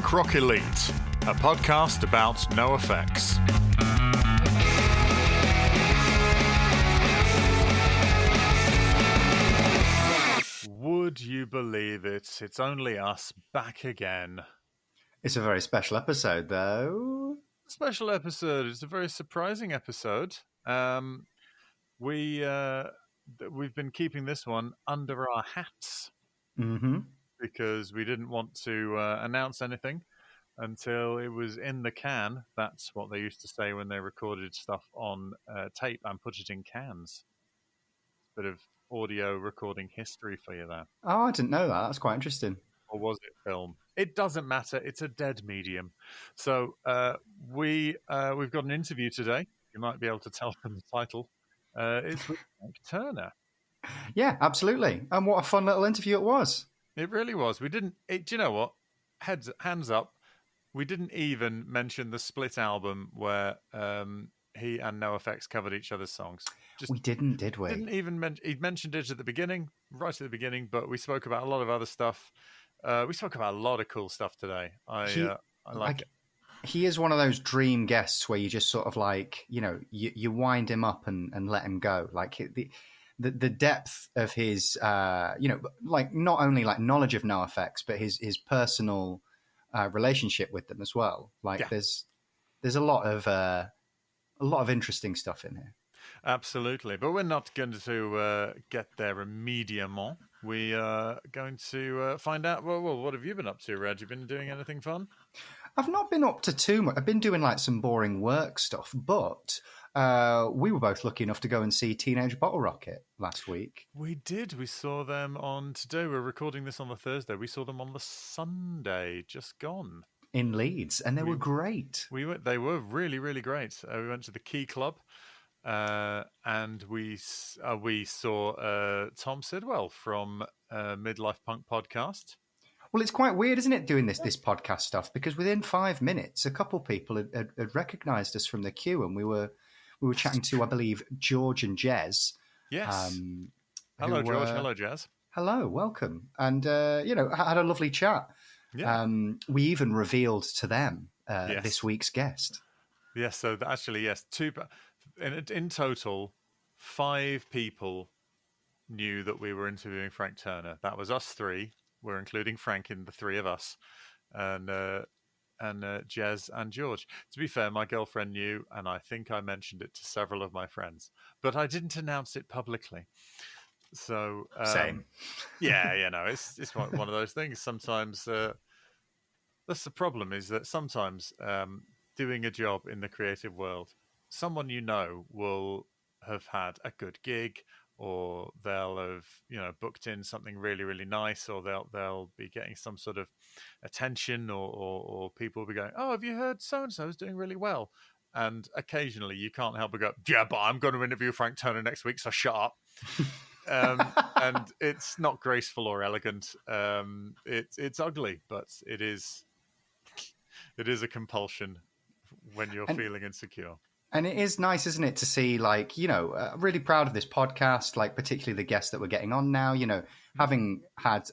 Punk Rock Elite, a podcast about NOFX. Would you believe it? It's only us back again. It's a very special episode, though. Special episode. It's a very surprising episode. We've been keeping this one under our hats because we didn't want to announce anything until it was in the can. That's what they used to say when they recorded stuff on tape and put it in cans. Bit of audio recording history for you there. Oh, I didn't know that. That's quite interesting. Or was it film? It doesn't matter. It's a dead medium. So we've got an interview today. You might be able to tell from the title. It's with Frank Turner. Yeah, absolutely. And what a fun little interview it was. It really was. We didn't. Do you know what? Hands up. We didn't even mention the split album where he and NOFX covered each other's songs. We didn't, did we? Didn't even he'd mentioned it at the beginning, right at the beginning, but we spoke about a lot of other stuff. We spoke about a lot of cool stuff today. I like it. He is one of those dream guests where you just sort of like, you wind him up and let him go. Like the depth of his, like not only like knowledge of NOFX, but his personal relationship with them as well. Like there's a lot of interesting stuff in here. Absolutely, but we're not going to get there immediately. We are going to find out. Well, what have you been up to, Reg? You been doing anything fun? I've not been up to too much. I've been doing like some boring work stuff, but we were both lucky enough to go and see Teenage Bottle Rocket last week. We did. We saw them on today. We're recording this on the Thursday. We saw them on the Sunday, just gone. In Leeds, and they were great. They were really, really great. We went to the Key Club. And we saw Tom Sidwell from Midlife Punk Podcast. Well, it's quite weird, isn't it, doing this podcast stuff? Because within 5 minutes, a couple of people had recognised us from the queue, and we were chatting to, I believe, George and Jez. Yes. Hello, George. Hello, Jez. Hello, welcome. And had a lovely chat. Yeah. We even revealed to them this week's guest. Yes. So actually, yes, two. In total, 5 people knew that we were interviewing Frank Turner. That was us 3. We're including Frank in the 3 of us, and Jez and George. To be fair, my girlfriend knew, and I think I mentioned it to several of my friends, but I didn't announce it publicly. So same. Yeah, it's one of those things. Sometimes that's the problem. Is that sometimes doing a job in the creative world, someone will have had a good gig, or they'll have booked in something really, really nice, or they'll be getting some sort of attention, or people will be going, "Oh, have you heard so and so is doing really well?" And occasionally you can't help but go, "Yeah, but I'm going to interview Frank Turner next week, so shut up." And it's not graceful or elegant. It's ugly, but it is a compulsion when you're feeling insecure. And it is nice, isn't it, to see, like, really proud of this podcast, like, particularly the guests that we're getting on now, having had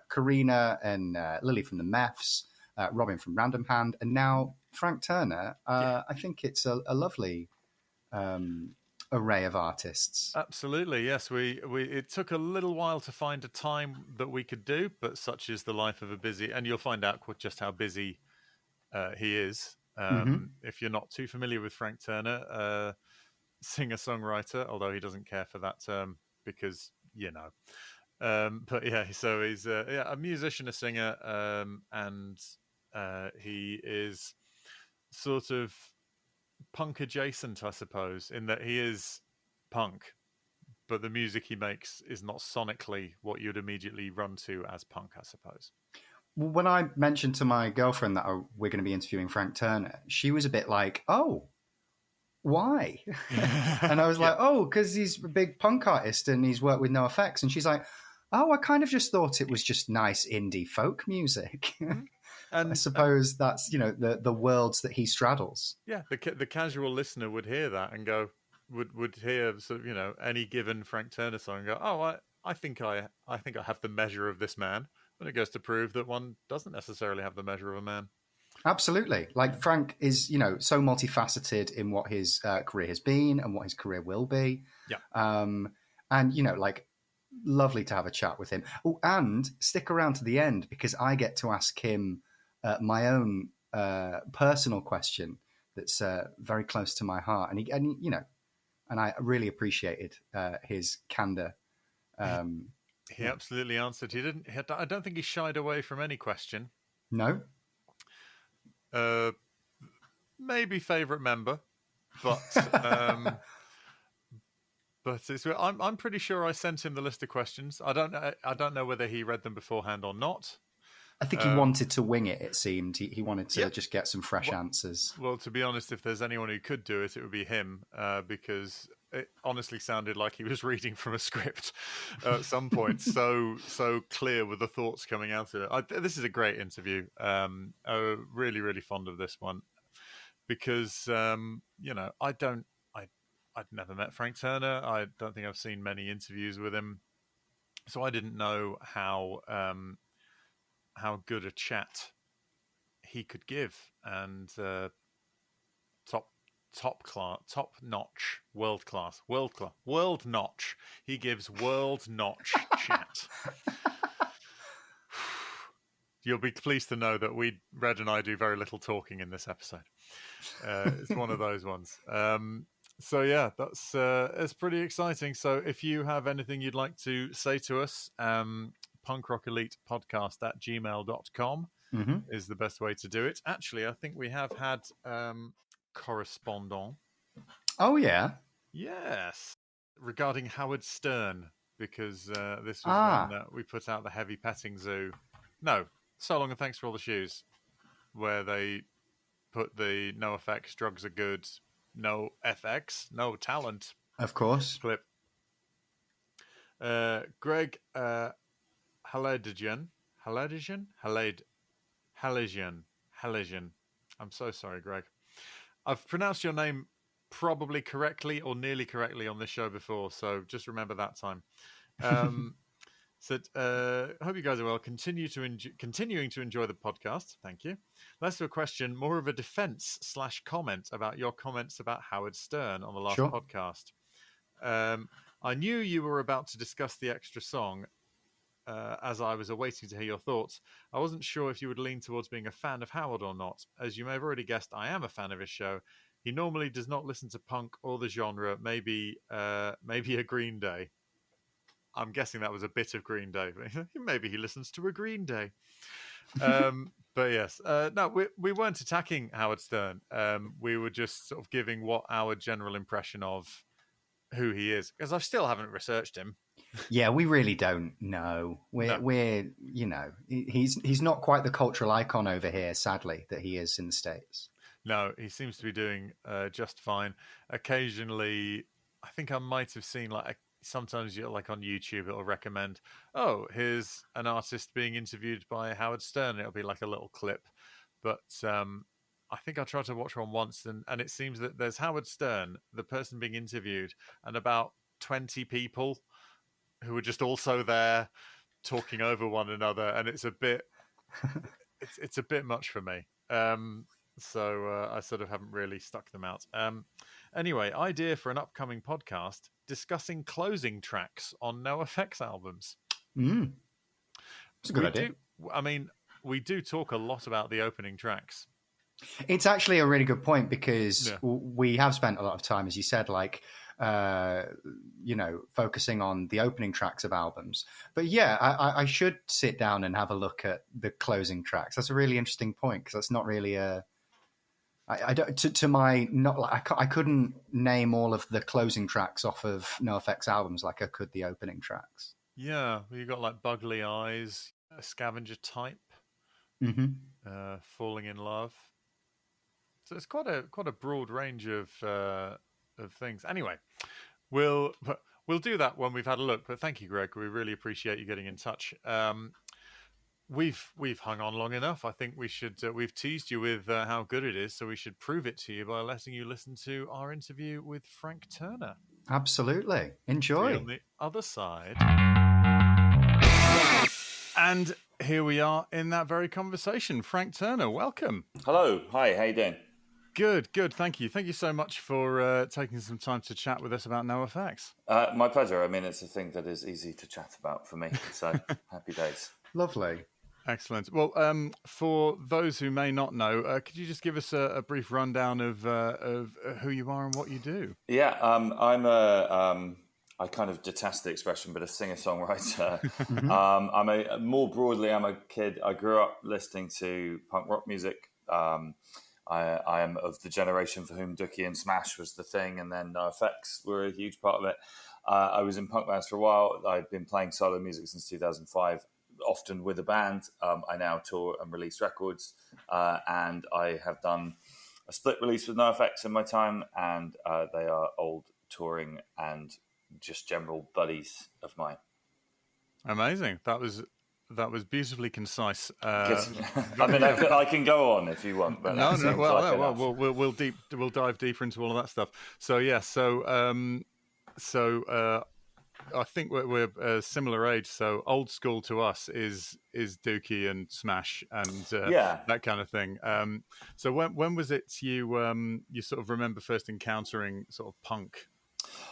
Karina and Lily from the Meths, Robin from Random Hand, and now Frank Turner. I think it's a lovely array of artists. Absolutely, yes. It took a little while to find a time that we could do, but such is the life of a busy, and you'll find out just how busy he is. If you're not too familiar with Frank Turner, singer-songwriter, although he doesn't care for that term because, but yeah, so he's a musician, a singer, and he is sort of punk adjacent, I suppose, in that he is punk, but the music he makes is not sonically what you'd immediately run to as punk, I suppose. When I mentioned to my girlfriend that we're going to be interviewing Frank Turner, she was a bit like, "Oh, why?" And I was like, "Oh, because he's a big punk artist and he's worked with NOFX." And she's like, "Oh, I kind of just thought it was just nice indie folk music." And I suppose that's the worlds that he straddles. Yeah, the casual listener would hear that and go, would hear sort of any given Frank Turner song and go, "Oh, I think I have the measure of this man." And it goes to prove that one doesn't necessarily have the measure of a man. Absolutely. Like Frank is, so multifaceted in what his career has been and what his career will be. Yeah. And, like, lovely to have a chat with him. Oh, and stick around to the end because I get to ask him my own personal question that's very close to my heart. And I really appreciated his candor. He absolutely answered. I don't think he shied away from any question. No? Maybe favourite member, but I'm pretty sure I sent him the list of questions. I don't know whether he read them beforehand or not. I think he wanted to wing it, it seemed. He wanted to just get some fresh answers. Well, to be honest, if there's anyone who could do it, it would be him, because it honestly sounded like he was reading from a script at some point. So clear with the thoughts coming out of it. This is a great interview. I'm really, really fond of this one because, I'd never met Frank Turner. I don't think I've seen many interviews with him. So I didn't know how good a chat he could give, and top notch, world notch. He gives world notch chat. You'll be pleased to know that Red and I do very little talking in this episode. It's one of those ones. So yeah, that's it's pretty exciting. So if you have anything you'd like to say to us, punkrockelitepodcast@gmail.com is the best way to do it. Actually, I think we have had correspondent. Oh, yeah? Yes. Regarding Howard Stern, because this was when we put out the Heavy Petting Zoo. No, So Long and Thanks for All the Shoes, where they put the NOFX, Drugs Are Good, No FX, No Talent. Of course. Clip. Greg Haladian. I'm so sorry, Greg. I've pronounced your name probably correctly or nearly correctly on this show before, so just remember that time. Hope you guys are well. Continuing to enjoy the podcast. Thank you. Less of a question, more of a defense/comment about your comments about Howard Stern on the last podcast. I knew you were about to discuss the extra song, as I was awaiting to hear your thoughts. I wasn't sure if you would lean towards being a fan of Howard or not. As you may have already guessed, I am a fan of his show. He normally does not listen to punk or the genre, maybe a Green Day. I'm guessing that was a bit of Green Day. Maybe he listens to a Green Day. But yes, no, we weren't attacking Howard Stern. We were just sort of giving what our general impression of who he is, because I still haven't researched him. Yeah, we really don't know. We're he's not quite the cultural icon over here, sadly, that he is in the States. No, he seems to be doing just fine. Occasionally, I think I might have seen sometimes like on YouTube, it'll recommend, here's an artist being interviewed by Howard Stern. It'll be like a little clip. But I think I tried to watch one once, and it seems that there's Howard Stern, the person being interviewed, and about 20 people who are just also there talking over one another. And it's a bit, it's a bit much for me. So I sort of haven't really stuck them out. Anyway, idea for an upcoming podcast discussing closing tracks on NOFX albums. That's a good idea. We do talk a lot about the opening tracks. It's actually a really good point because we have spent a lot of time, as you said, focusing on the opening tracks of albums. But yeah, I should sit down and have a look at the closing tracks. That's a really interesting point because that's not really a... I couldn't name all of the closing tracks off of NOFX albums like I could the opening tracks. Yeah, you got like Bugly Eyes, A Scavenger Type, Falling in Love. So it's quite a broad range of things. Anyway, we'll do that when we've had a look. But thank you, Greg. We really appreciate you getting in touch. We've hung on long enough. I think we should. We've teased you with how good it is, so we should prove it to you by letting you listen to our interview with Frank Turner. Absolutely, enjoy. On the other side, and here we are in that very conversation. Frank Turner, welcome. Hello. Hi, how you doing? Good. Thank you. Thank you so much for taking some time to chat with us about NOFX. My pleasure. I mean, it's a thing that is easy to chat about for me. So happy days. Lovely. Excellent. Well, for those who may not know, could you just give us a brief rundown of who you are and what you do? Yeah, I kind of detest the expression, but a singer-songwriter. More broadly, I'm a kid. I grew up listening to punk rock music. I am of the generation for whom Dookie and Smash was the thing, and then NOFX were a huge part of it. I was in punk bands for a while. I've been playing solo music since 2005, often with a band. I now tour and release records, and I have done a split release with NOFX in my time, and they are old touring and just general buddies of mine. Amazing. That was beautifully concise. I mean, I can go on if you want, but no. We'll dive deeper into all of that stuff. So yeah, I think we're a similar age. So old school to us is Dookie and Smash and that kind of thing. So when was it you sort of remember first encountering sort of punk?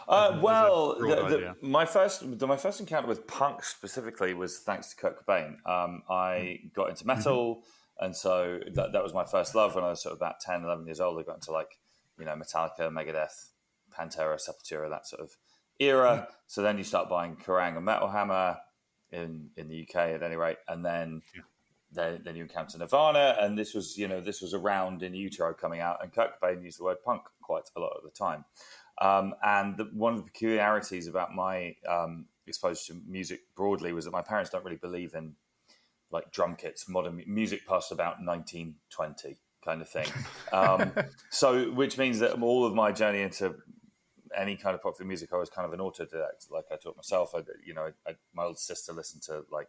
My first encounter with punk specifically was thanks to Kurt Cobain. I got into metal, and so that was my first love when I was sort of about 10, 11 years old. I got into Metallica, Megadeth, Pantera, Sepultura, that sort of era. So then you start buying Kerrang and Metal Hammer in the UK at any rate, and then you encounter Nirvana, and this was around In Utero coming out, and Kurt Cobain used the word punk quite a lot at the time. And one of the peculiarities about my exposure to music broadly was that my parents don't really believe in like drum kits, modern music past about 1920 kind of thing. So which means that all of my journey into any kind of popular music, I was kind of an autodidact. Like I taught myself. My older sister listened to like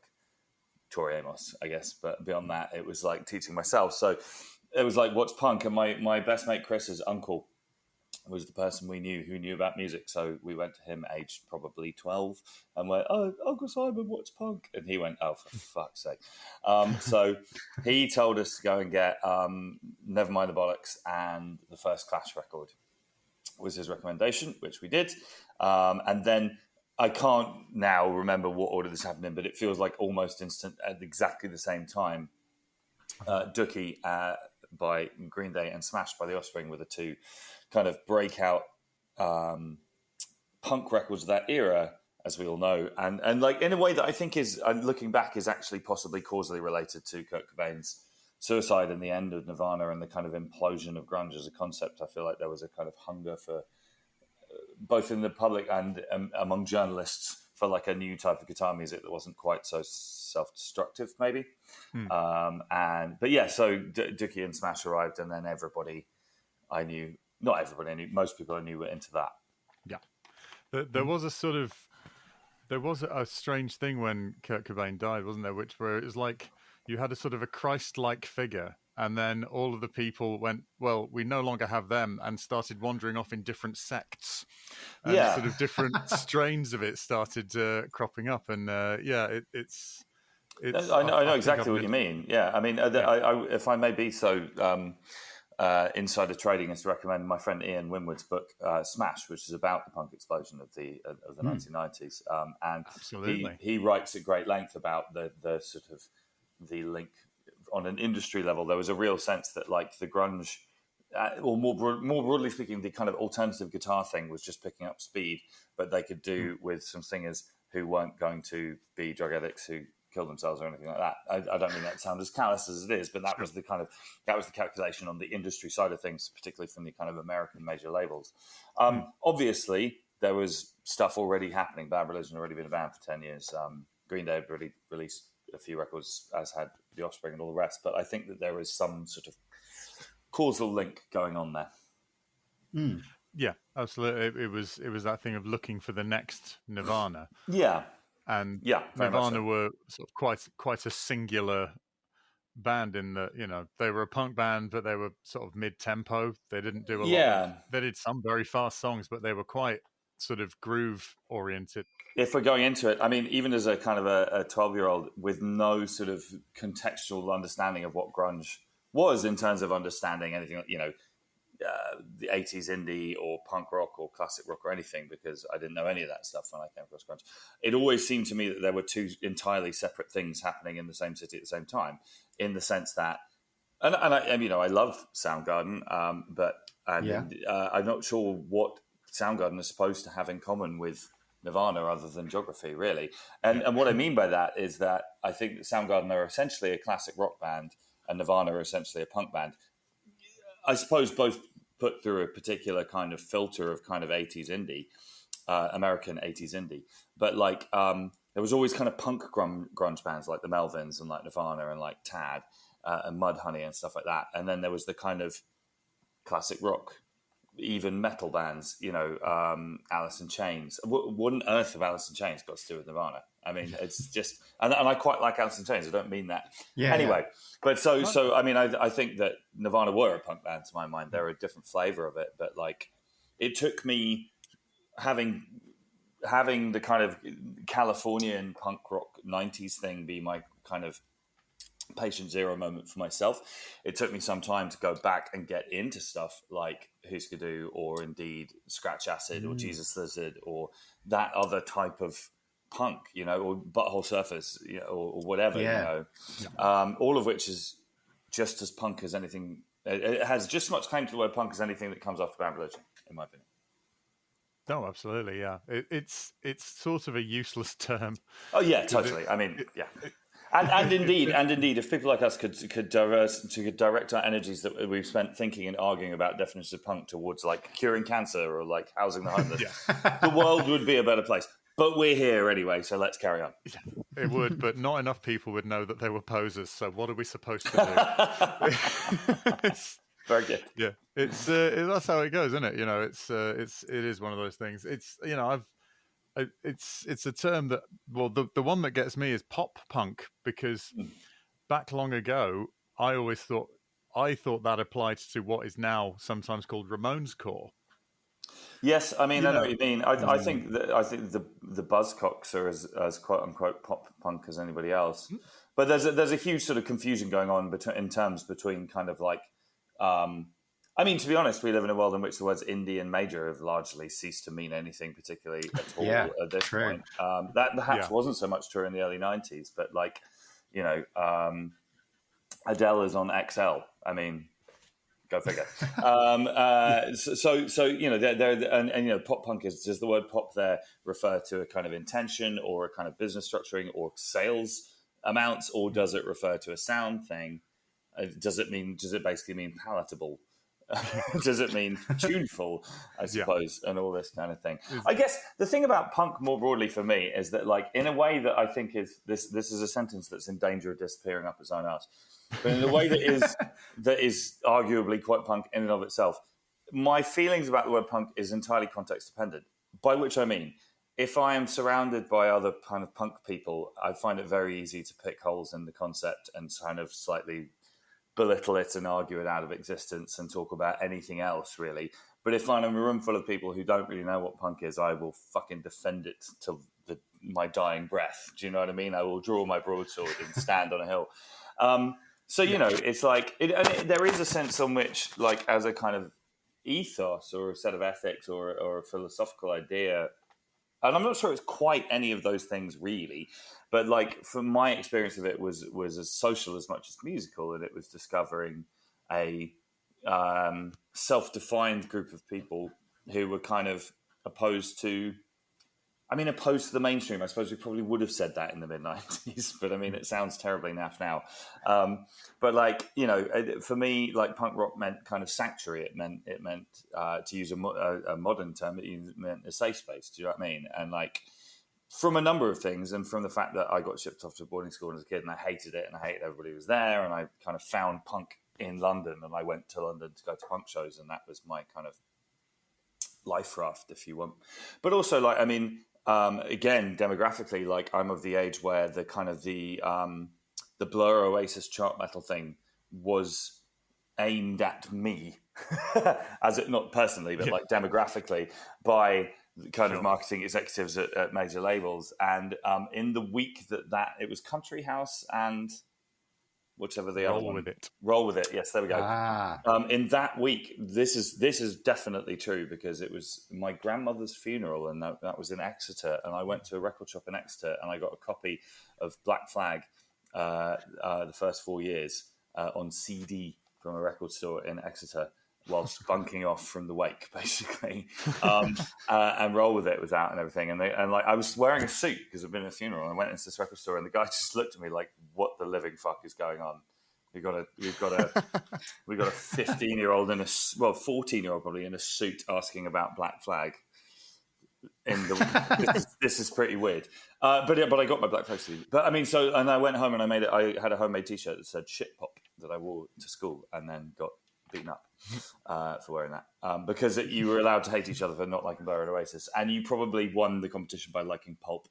Tori Amos, I guess, but beyond that, it was like teaching myself. So it was like, what's punk? And my best mate Chris's uncle was the person we knew who knew about music. So we went to him aged probably 12 and went, "Oh, Uncle Simon, what's punk?" And he went, "Oh, for fuck's sake." So he told us to go and get Nevermind the Bollocks and the first Clash record was his recommendation, which we did. And then I can't now remember what order this happened in, but it feels like almost instant at exactly the same time. Dookie by Green Day and Smash by The Offspring were the two kind of breakout punk records of that era, as we all know, and like in a way that I think is, looking back, is actually possibly causally related to Kurt Cobain's suicide and the end of Nirvana and the kind of implosion of grunge as a concept. I feel like there was a kind of hunger for both in the public and among journalists for like a new type of guitar music that wasn't quite so self-destructive, maybe. But yeah, so Dookie and Smash arrived, and then most people I knew were into that. Yeah, there was a strange thing when Kurt Cobain died, wasn't there? Where it was like you had a sort of a Christ-like figure, and then all of the people went, "Well, we no longer have them," and started wandering off in different sects. And sort of different strains of it started cropping up, and it's. I know exactly what you mean. Yeah, I mean, if I may be so insider trading, is to recommend my friend Ian Winwood's book Smash, which is about the punk explosion of the 1990s, and he writes at great length about the sort of the link on an industry level. There was a real sense that like the grunge, or more broadly speaking, the kind of alternative guitar thing was just picking up speed, but they could do with some singers who weren't going to be drug addicts who killed themselves or anything like that. I don't mean that to sound as callous as it is, but that was the calculation on the industry side of things, particularly from the kind of American major labels. Obviously, there was stuff already happening. Bad Religion had already been a band for 10 years. Green Day had already released a few records, as had The Offspring and all the rest. But I think that there was some sort of causal link going on there. Yeah, absolutely. It was that thing of looking for the next Nirvana. Yeah. And Nirvana were sort of quite a singular band in that, they were a punk band, but they were sort of mid-tempo. They didn't do a lot. They did some very fast songs, but they were quite sort of groove oriented. If we're going into it, I mean, even as a kind of a 12-year-old with no sort of contextual understanding of what grunge was in terms of understanding anything, the 80s indie or punk rock or classic rock or anything, because I didn't know any of that stuff when I came across grunge. It always seemed to me that there were two entirely separate things happening in the same city at the same time, in the sense that, and I love Soundgarden, but I'm not sure what Soundgarden is supposed to have in common with Nirvana other than geography, really. And what I mean by that is that I think that Soundgarden are essentially a classic rock band and Nirvana are essentially a punk band. I suppose both put through a particular kind of filter of kind of 80s indie, American 80s indie. But there was always kind of punk grunge bands like the Melvins and like Nirvana and like Tad and Mudhoney and stuff like that. And then there was the kind of classic rock, even metal bands, Alice in Chains. What on earth have Alice in Chains got to do with Nirvana? I mean, it's just, and I quite like Alice in Chains. I don't mean that. But so I mean, I think that Nirvana were a punk band to my mind. They're a different flavor of it, but it took me having the kind of Californian punk rock 90s thing be my kind of patient zero moment for myself. It took me some time to go back and get into stuff like Husker Du or indeed Scratch Acid or Jesus Lizard or that other type of punk, or Butthole Surfers, or whatever, all of which is just as punk as anything. It has just as much claim to the word punk as anything that comes after Bad Religion, in my opinion. No, absolutely, yeah. It's sort of a useless term. Oh yeah, totally. And indeed, if people like us could direct our energies that we've spent thinking and arguing about definitions of punk towards curing cancer or housing the homeless, the world would be a better place. But we're here anyway, so let's carry on. It would, but not enough people would know that they were posers. So what are we supposed to do? Very good. Yeah, that's how it goes, isn't it? It is one of those things. It's it's a term that, well, the one that gets me is pop punk, because back long ago, I thought that applied to what is now sometimes called Ramones core. Yes, I mean, I know what you mean. I think the Buzzcocks are as quote unquote pop punk as anybody else, but there's a huge sort of confusion going on between kind of I mean, to be honest, we live in a world in which the words indie and major have largely ceased to mean anything particularly at all at this point. That perhaps wasn't so much true in the early 90s, but Adele is on XL. I mean, go figure. So pop punk does the word pop there refer to a kind of intention or a kind of business structuring or sales amounts, or does it refer to a sound thing? Does it basically mean palatable? Does it mean tuneful, I suppose, and all this kind of thing? I guess the thing about punk more broadly for me is that, in a way that I think is this is a sentence that's in danger of disappearing up its own ass, but in a way that is arguably quite punk in and of itself. My feelings about the word punk is entirely context dependent, by which I mean, if I am surrounded by other kind of punk people, I find it very easy to pick holes in the concept and kind of slightly belittle it and argue it out of existence and talk about anything else, really. But if I'm in a room full of people who don't really know what punk is, I will fucking defend it till my dying breath. Do you know what I mean? I will draw my broadsword and stand on a hill. It's there is a sense on which, as a kind of ethos or a set of ethics or a philosophical idea, and I'm not sure it's quite any of those things really, but from my experience of it was as social as much as musical, and it was discovering a self-defined group of people who were kind of opposed to the mainstream. I suppose we probably would have said that in the mid-90s, but I mean, it sounds terribly naff now. For me, punk rock meant kind of sanctuary. It meant to use a modern term, it meant a safe space. Do you know what I mean? And from a number of things, and from the fact that I got shipped off to boarding school as a kid and I hated it and I hated everybody who was there, and I kind of found punk in London and I went to London to go to punk shows, and that was my kind of life raft, if you want. But also, again, demographically, I'm of the age where the kind of the Blur Oasis chart metal thing was aimed at me, as it not personally, but demographically, by kind of marketing executives at major labels. And in the week that it was Country House and whichever the other one. Roll with it. Yes, there we go. In that week, this is definitely true because it was my grandmother's funeral, and that was in Exeter. And I went to a record shop in Exeter, and I got a copy of Black Flag, the first 4 years, on CD from a record store in Exeter, whilst bunking off from the wake, basically. And Roll With It was out and everything. And like I was wearing a suit because I'd been at a funeral, and I went into this record store, and the guy just looked at me like, "What the living fuck is going on? We've got a 15-year-old 14-year-old probably in a suit asking about Black Flag." This is pretty weird. But I got my Black Flag suit. But I mean, and I went home and I had a homemade T-shirt that said "Shit Pop" that I wore to school, and then got beaten up for wearing that because you were allowed to hate each other for not liking Blur and Oasis, and you probably won the competition by liking Pulp.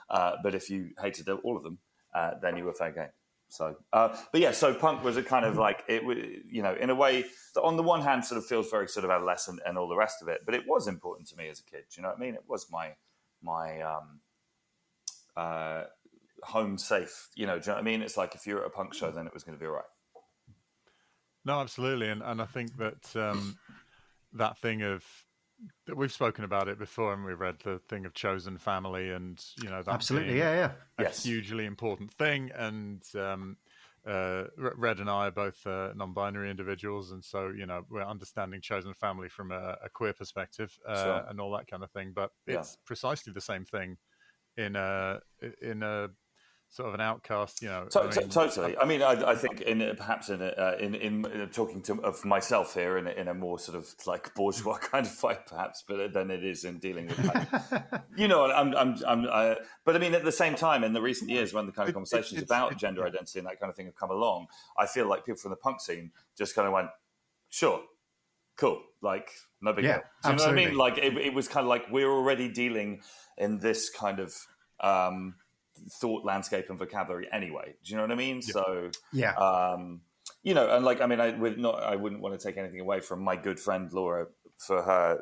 But if you hated all of them, then you were fair game. So, but yeah, so punk was a kind of like it, in a way that on the one hand sort of feels very sort of adolescent and all the rest of it, but it was important to me as a kid. Do you know what I mean? It was my home safe. Do you know what I mean? It's like if you're at a punk show, then it was going to be all right. No, absolutely, and I think that that thing of that we've spoken about it before, and we've read the thing of chosen family, and that absolutely, a hugely important thing. And Red and I are both non-binary individuals, and so we're understanding chosen family from a queer perspective and all that kind of thing. But it's precisely the same thing in a sort of an outcast, Totally. I mean, I think perhaps in talking of myself here in a more sort of like bourgeois kind of fight, perhaps, but than it is in dealing with, but I mean, at the same time, in the recent years, when the kind of conversations about gender identity and that kind of thing have come along, I feel like people from the punk scene just kind of went, sure, cool, like no big deal. Do you know what I mean? Like it was kind of like we're already dealing in this kind of thought landscape and vocabulary anyway. Do you know what I mean? Yeah. So and like I mean, I wouldn't want to take anything away from my good friend Laura for her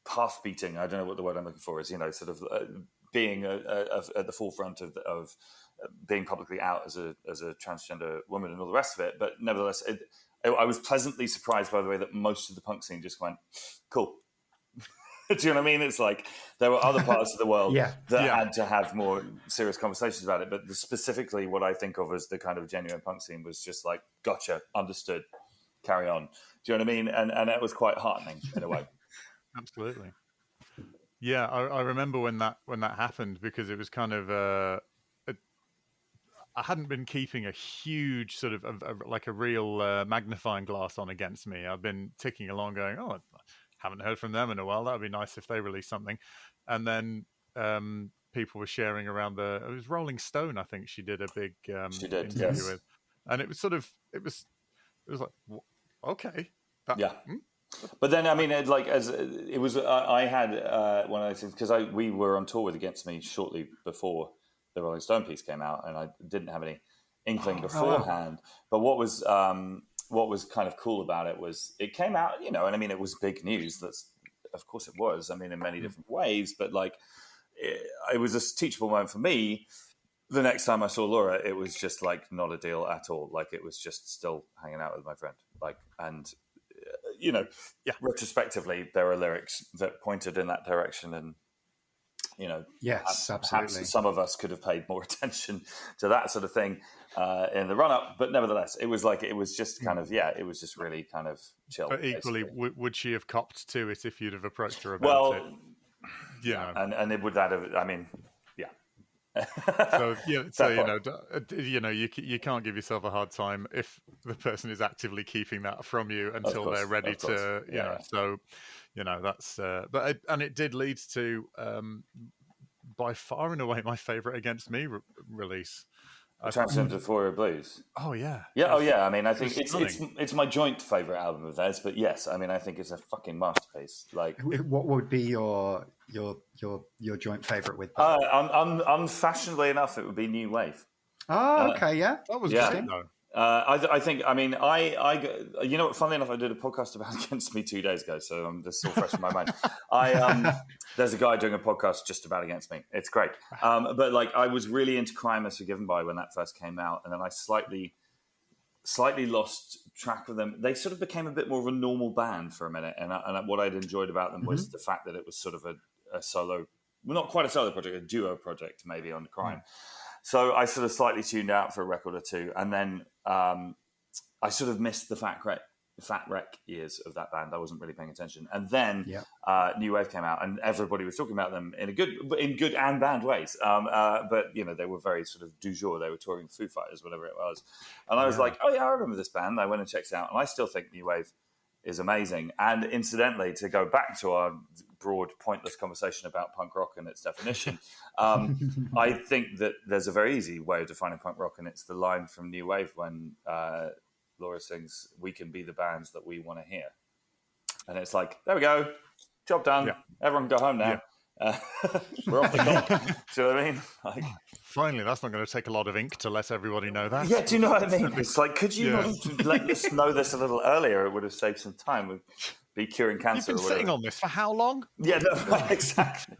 path beating. I don't know what the word I'm looking for is. Sort of being at the forefront of being publicly out as a transgender woman and all the rest of it. But nevertheless, I was pleasantly surprised by the way that most of the punk scene just went, cool. Do you know what I mean? It's like there were other parts of the world that had to have more serious conversations about it. But specifically what I think of as the kind of genuine punk scene was just like, gotcha, understood, carry on. Do you know what I mean? And it was quite heartening in a way. Absolutely. Yeah, I remember when that happened because it was kind of I hadn't been keeping a huge sort of like a real magnifying glass on against me. I've been ticking along going, haven't heard from them in a while. That would be nice if they released something. And then people were sharing around it was Rolling Stone, I think she did a big interview with. And it was sort of, it was like, okay. But then, I mean, I had one of those things, because we were on tour with Against Me shortly before the Rolling Stone piece came out, and I didn't have any inkling beforehand. But what was kind of cool about it was it came out, and I mean, it was big news. Of course it was. I mean, in many different ways, but like, it was a teachable moment for me. The next time I saw Laura, it was just like not a deal at all. Like it was just still hanging out with my friend. Like, and retrospectively, there are lyrics that pointed in that direction, and yes, absolutely. Perhaps some of us could have paid more attention to that sort of thing in the run-up, but nevertheless, it was just kind of it was just really kind of chill. But equally, would she have copped to it if you'd have approached her about it? Yeah, and it would that have? I mean, So you can't give yourself a hard time if the person is actively keeping that from you until they're ready to. So that's. But it did lead to by far and away my favourite Against Me release. Transcendent Euphoria Blues. Oh yeah. Yeah. Oh yeah. I mean, I think it's my joint favourite album of theirs. But yes, I mean, I think it's a fucking masterpiece. Like, what would be your joint favourite with that? Unfashionably enough, it would be New Wave. Oh, okay, yeah. That was great though. I think, I mean, you know what, funnily enough, I did a podcast about Against Me 2 days ago, so this is all fresh in my mind. There's a guy doing a podcast just about Against Me. It's great. But like, I was really into Crime is Forgiven By when that first came out, and then I slightly lost track of them. They sort of became a bit more of a normal band for a minute, and what I'd enjoyed about them was the fact that it was sort of a solo, well, not quite a solo project, a duo project maybe on Crime. So I sort of slightly tuned out for a record or two, and then I sort of missed the Fat Wreck years of that band. I wasn't really paying attention, and then New Wave came out, and everybody was talking about them in good and bad ways. But you know, they were very sort of du jour. They were touring Foo Fighters, whatever it was, and I was like, oh yeah, I remember this band. I went and checked it out, and I still think New Wave is amazing. And incidentally, to go back to our broad, pointless conversation about punk rock and its definition, I think that there's a very easy way of defining punk rock, and it's the line from New Wave when Laura sings, "We can be the bands that we want to hear." And it's like, there we go, job done. Yeah. Everyone go home now. Yeah. We're off the clock. Do you know what I mean? Like, finally, that's not going to take a lot of ink to let everybody know that. Yeah, do you know what I mean? It's like, could you not let us know this a little earlier? It would have saved some time. We'd be curing cancer. You've been sitting on this for how long? Yeah, no, exactly.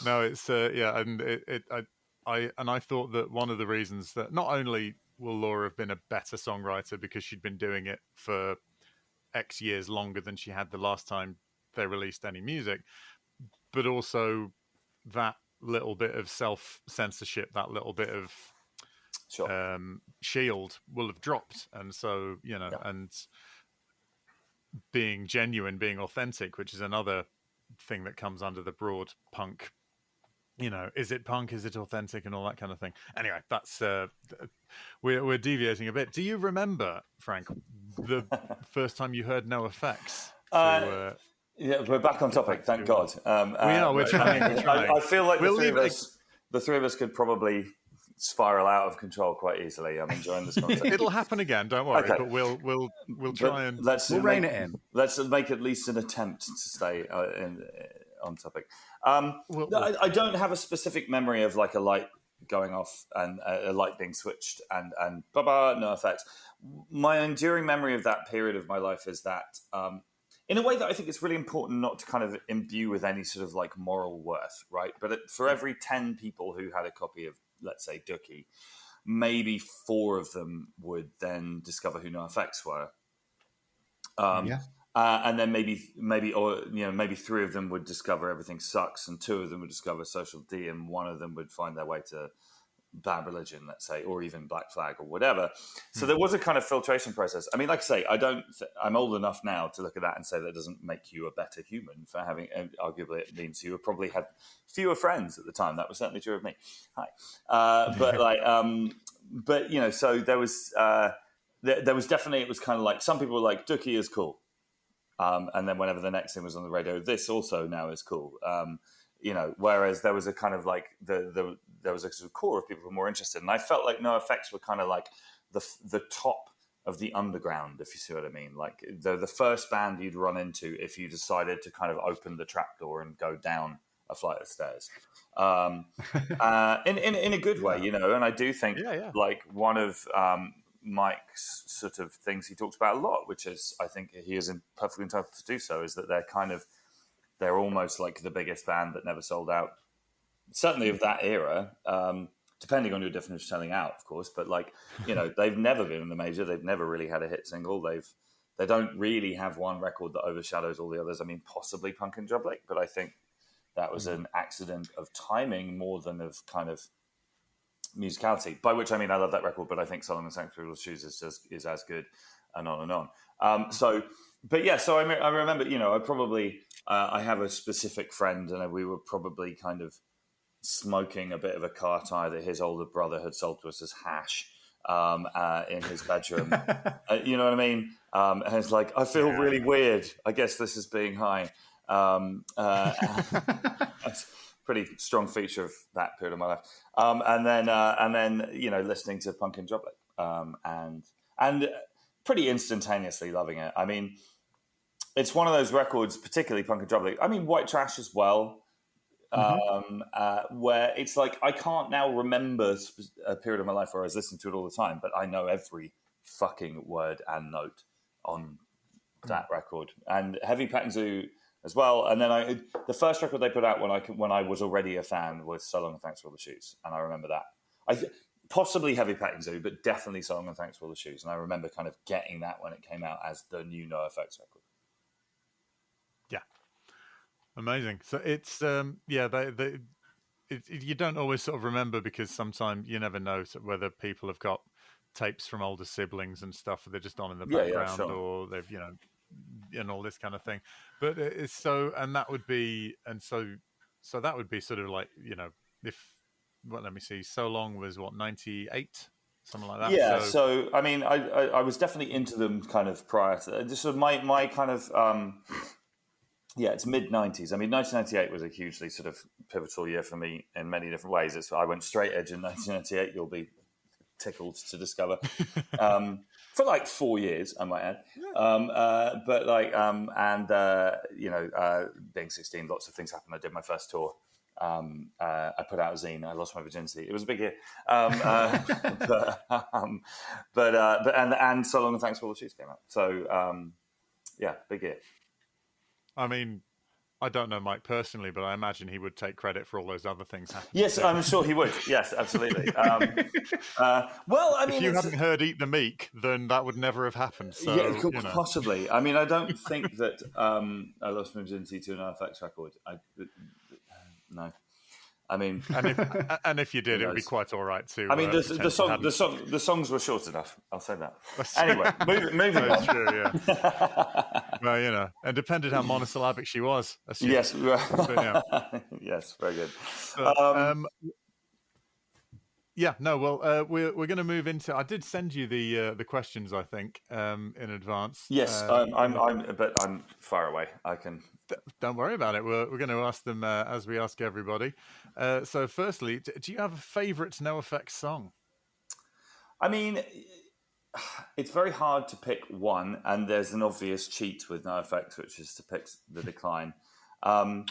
No, it's and I thought that one of the reasons that not only will Laura have been a better songwriter because she'd been doing it for X years longer than she had the last time they released any music, but also that little bit of self-censorship, that little bit of shield will have dropped. And so, you know, and being genuine, being authentic, which is another thing that comes under the broad punk, you know, is it punk, is it authentic, and all that kind of thing. Anyway, that's we're deviating a bit. Do you remember, Frank, the first time you heard NOFX? Yeah, we're back on topic, thank God. We're trying. I feel like the three of us could probably spiral out of control quite easily. I'm enjoying this conversation. It'll happen again, don't worry. Okay. But we'll try and we'll rein it in. Let's make at least an attempt to stay on topic. I don't have a specific memory of like a light going off and a light being switched and NOFX. My enduring memory of that period of my life is that in a way that I think it's really important not to kind of imbue with any sort of like moral worth, right? But for every 10 people who had a copy of, let's say, Dookie, maybe 4 of them would then discover who NOFX were. And then maybe 3 of them would discover Everything Sucks, and 2 of them would discover Social D, and 1 of them would find their way to Bad Religion, let's say, or even Black Flag or whatever. So there was a kind of filtration process. I mean, like I say, I'm old enough now to look at that and say that doesn't make you a better human for having, arguably it means you probably had fewer friends at the time. That was certainly true of me. Hi. But you know, so there was definitely, it was kind of like, some people were like, Dookie is cool. And then whenever the next thing was on the radio, this also now is cool. You know, whereas there was a kind of like there was a sort of core of people who were more interested, and I felt like NOFX were kind of like the top of the underground, if you see what I mean. Like the first band you'd run into if you decided to kind of open the trapdoor and go down a flight of stairs, in a good way, you know. And I do think like one of Mike's sort of things he talks about a lot, which is, I think he is perfectly entitled to do so, is that they're almost like the biggest band that never sold out, certainly of that era, depending on your definition of selling out, of course. But like, you know, they've never been in the major. They've never really had a hit single. They don't really have one record that overshadows all the others. I mean, possibly Punk and Drublick, but I think that was an accident of timing more than of kind of musicality, by which I mean I love that record, but I think Solomon Sanctuary Shoes is as good, and on and on. So I remember, you know, I have a specific friend, and we were probably kind of smoking a bit of a car tire that his older brother had sold to us as hash in his bedroom. You know what I mean? And it's like, I feel really weird. I guess this is being high. That's a pretty strong feature of that period of my life. And then you know, listening to Punk and Drublick, and pretty instantaneously loving it. I mean, it's one of those records, particularly Punk and Drublick. I mean, White Trash as well. where it's like I can't now remember a period of my life where I was listening to it all the time, but I know every fucking word and note on that record. And Heavy Petting Zoo as well. And then the first record they put out when I was already a fan was So Long and Thanks for All the Shoes, and I remember that. Possibly Heavy Petting Zoo, but definitely So Long and Thanks for All the Shoes. And I remember kind of getting that when it came out as the new NoFX record. Yeah, amazing. So it's you don't always sort of remember, because sometimes you never know whether people have got tapes from older siblings and stuff they're just on in the background, sure. or they've and all this kind of thing. But it's so that would be sort of like, let me see, So Long was 98, something like that. Yeah, so I mean, I was definitely into them kind of prior to this. Sort of my kind of it's mid-90s. I mean, 1998 was a hugely sort of pivotal year for me in many different ways. I went straight edge in 1998. You'll be tickled to discover. For like 4 years, I might add. Being 16, lots of things happened. I did my first tour. I put out a zine. I lost my virginity. It was a big year. And So Long and Thanks for All the Shoes came out. So big year. I mean, I don't know Mike personally, but I imagine he would take credit for all those other things happening. Yes, I'm sure he would. Yes, absolutely. Well, I mean, if you hadn't heard "Eat the Meek," then that would never have happened. So, possibly. I mean, I don't think that I lost my virginity to an NOFX record. No. I mean, and if you did, it would be quite all right too. I mean, the songs were short enough. I'll say that. Anyway, moving on. True, yeah. Well, and depended how monosyllabic she was. Yes, but, yes, very good. We're going to move into. I did send you the questions, I think, in advance. Yes, but I'm far away. I can. Don't worry about it. We're going to ask them as we ask everybody. So, firstly, do you have a favourite NoFX song? I mean, it's very hard to pick one, and there's an obvious cheat with NoFX, which is to pick The Decline. That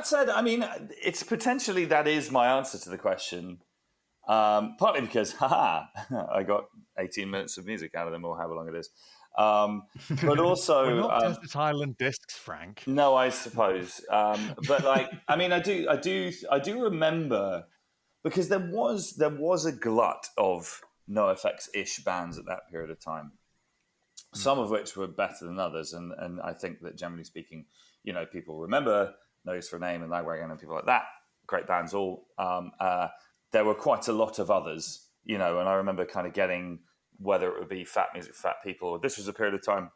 said, I mean, it's potentially that is my answer to the question. Partly because, I got 18 minutes of music out of them, or however long it is. But also, we're not Desert Island Discs, Frank. No, I suppose. But like, I mean, I do remember, because there was a glut of NoFX-ish bands at that period of time. Some of which were better than others, and I think that generally speaking, people remember Nose for a Name and Lagwagon and people like that. Great bands all. There were quite a lot of others, and I remember kind of getting, whether it would be Fat Music, Fat People. This was a period of time,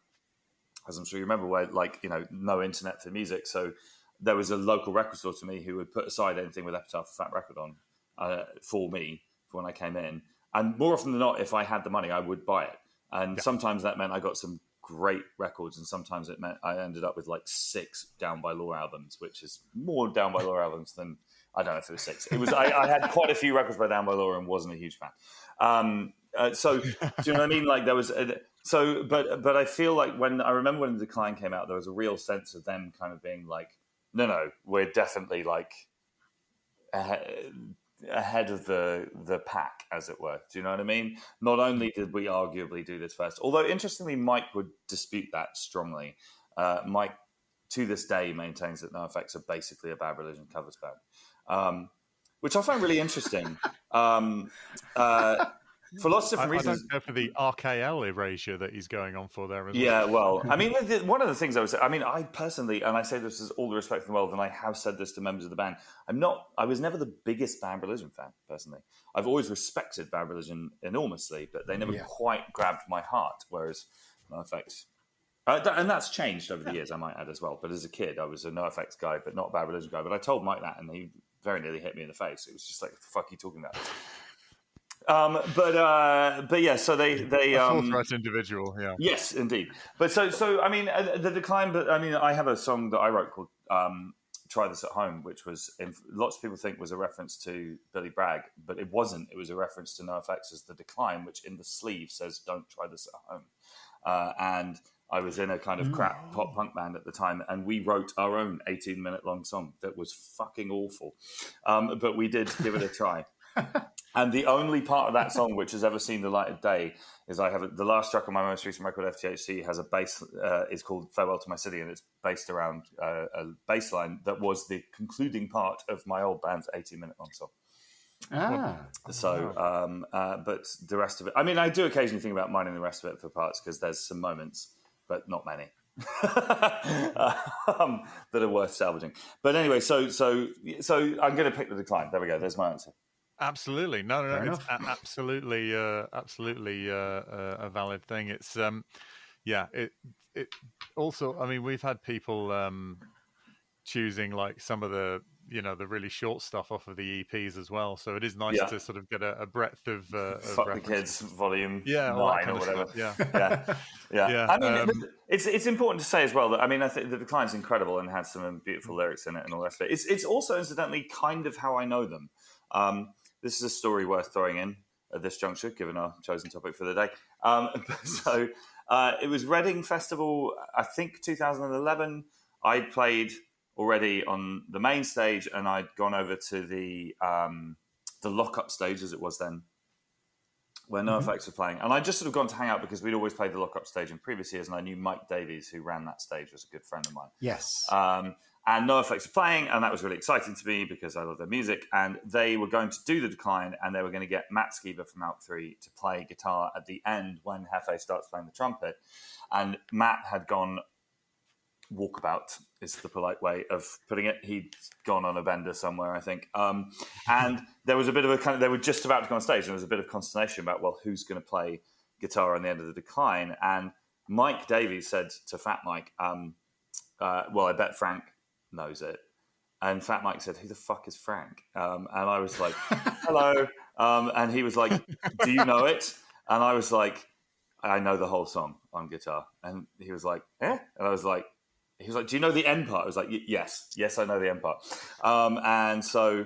as I'm sure you remember, where no internet for music. So there was a local record store to me who would put aside anything with Epitaph or Fat Record on for me for when I came in. And more often than not, if I had the money, I would buy it. And sometimes that meant I got some great records, and sometimes it meant I ended up with like 6 Down by Law albums, which is more Down by Law albums than, I don't know if it was 6. It was I had quite a few records by Down by Law and wasn't a huge fan. So do you know what I mean? Like there was but I feel like when The Decline came out, there was a real sense of them kind of being like, no, we're definitely like ahead of the pack, as it were. Do you know what I mean? Not only did we arguably do this first, although interestingly, Mike would dispute that strongly. Mike, to this day, maintains that NoFX are basically a Bad Religion covers band, which I find really interesting. For lots of different reasons. I don't go for the RKL erasure that he's going on for there. Yeah, well, I mean, one of the things I personally, and I say this with all the respect in the world, and I have said this to members of the band, I was never the biggest Bad Religion fan, personally. I've always respected Bad Religion enormously, but they never quite grabbed my heart, whereas NoFX... and that's changed over the years, I might add as well. But as a kid, I was a NoFX guy, but not a Bad Religion guy. But I told Mike that, and he very nearly hit me in the face. It was just like, what the fuck are you talking about? But yeah, so they a forthright individual, yeah. Yes, indeed. But so I mean, The Decline. But I mean, I have a song that I wrote called "Try This at Home," which was lots of people think was a reference to Billy Bragg, but it wasn't. It was a reference to NoFX's "The Decline," which in the sleeve says "Don't try this at home." And I was in a kind of crap pop punk band at the time, and we wrote our own 18-minute long song that was fucking awful. But we did give it a try. And the only part of that song which has ever seen the light of day is I have the last track on my most recent record, FTHC, has a bass, is called Farewell to My City, and it's based around a bass line that was the concluding part of my old band's 18-minute long song. But the rest of it, I mean, I do occasionally think about mining the rest of it for parts because there's some moments, but not many, that are worth salvaging. But anyway, so I'm going to pick the Decline. There we go. There's my answer. Absolutely, no. It's absolutely a valid thing. It's it also. I mean, we've had people choosing like some of the the really short stuff off of the EPs as well. So it is nice to sort of get a breadth of Fuck the Kids Volume 9 or whatever. Yeah. I mean, it's important to say as well that, I mean, I think the Decline's incredible and has some beautiful lyrics in it and all the rest of it. It's also incidentally kind of how I know them. This is a story worth throwing in at this juncture, given our chosen topic for the day. It was Reading Festival, I think 2011. I played already on the main stage, and I'd gone over to the lock-up stage, as it was then, where NOFX were playing. And I'd just sort of gone to hang out because we'd always played the lock-up stage in previous years, and I knew Mike Davies, who ran that stage, was a good friend of mine. Yes. And NOFX were playing, and that was really exciting to me because I love their music. And they were going to do the Decline, and they were going to get Matt Skeever from Alk 3 to play guitar at the end when Hefe starts playing the trumpet. And Matt had gone walkabout, is the polite way of putting it. He'd gone on a bender somewhere, I think. And there was a bit of a they were just about to go on stage, and there was a bit of consternation about, well, who's going to play guitar on the end of the Decline? And Mike Davies said to Fat Mike, well, I bet Frank knows it. And Fat Mike said, who the fuck is Frank? And I was like, hello. And he was like, do you know it? And I was like, I know the whole song on guitar. And he was like, eh? And I was like, he was like, do you know the end part? I was like, yes, I know the end part. And so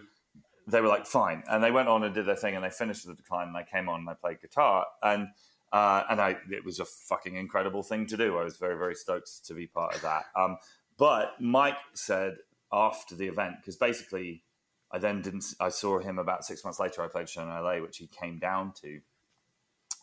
they were like, fine. And they went on and did their thing, and they finished the Decline, and I came on and I played guitar. And it was a fucking incredible thing to do. I was very, very stoked to be part of that. But Mike said after the event, because basically I saw him about 6 months later. I played a show in LA, which he came down to,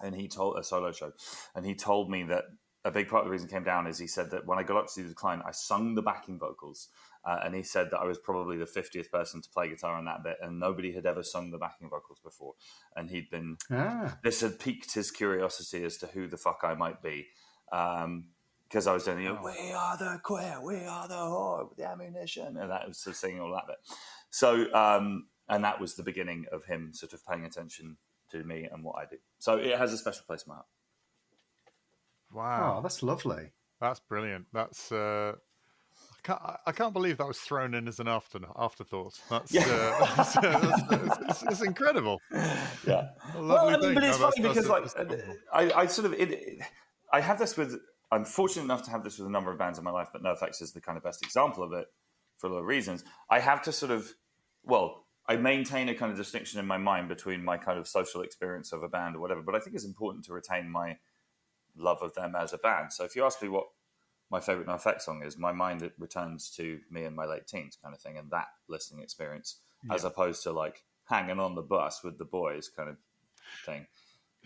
and he told a solo show. And he told me that a big part of the reason he came down is he said that when I got up to do the Decline, I sung the backing vocals. And he said that I was probably the 50th person to play guitar on that bit, and nobody had ever sung the backing vocals before. And he'd been, this had piqued his curiosity as to who the fuck I might be. Because I was doing, we are the queer, we are the whore with the ammunition. And that was sort of singing all that bit. So, and that was the beginning of him sort of paying attention to me and what I do. So it has a special place in my heart. Wow. Oh, that's lovely. That's brilliant. That's I can't believe that was thrown in as an afterthought. That's it's incredible. Yeah. But it's funny because I sort of I have this with. I'm fortunate enough to have this with a number of bands in my life, but NOFX is the kind of best example of it for a lot of reasons. I have to sort of, I maintain a kind of distinction in my mind between my kind of social experience of a band or whatever, but I think it's important to retain my love of them as a band. So if you ask me what my favorite NOFX song is, my mind it returns to me in my late teens kind of thing, and that listening experience, as opposed to like hanging on the bus with the boys kind of thing.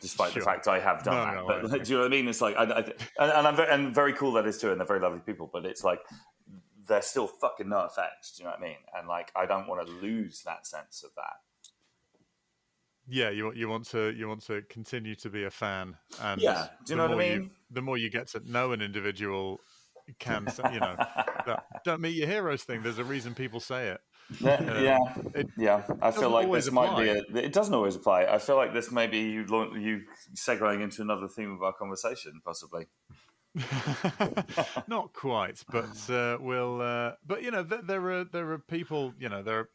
Despite the fact I have done that, but do you know what I mean? It's like, I'm very cool that is too, and they're very lovely people. But it's like they're still fucking NOFX. Do you know what I mean? And like, I don't want to lose that sense of that. Yeah, you want to continue to be a fan, and do you know what I mean? The more you get to know an individual, that don't meet your heroes thing. There's a reason people say it. I feel like this might be it doesn't always apply. I feel like this may be you segueing into another theme of our conversation, possibly. Not quite, but but there are people, there are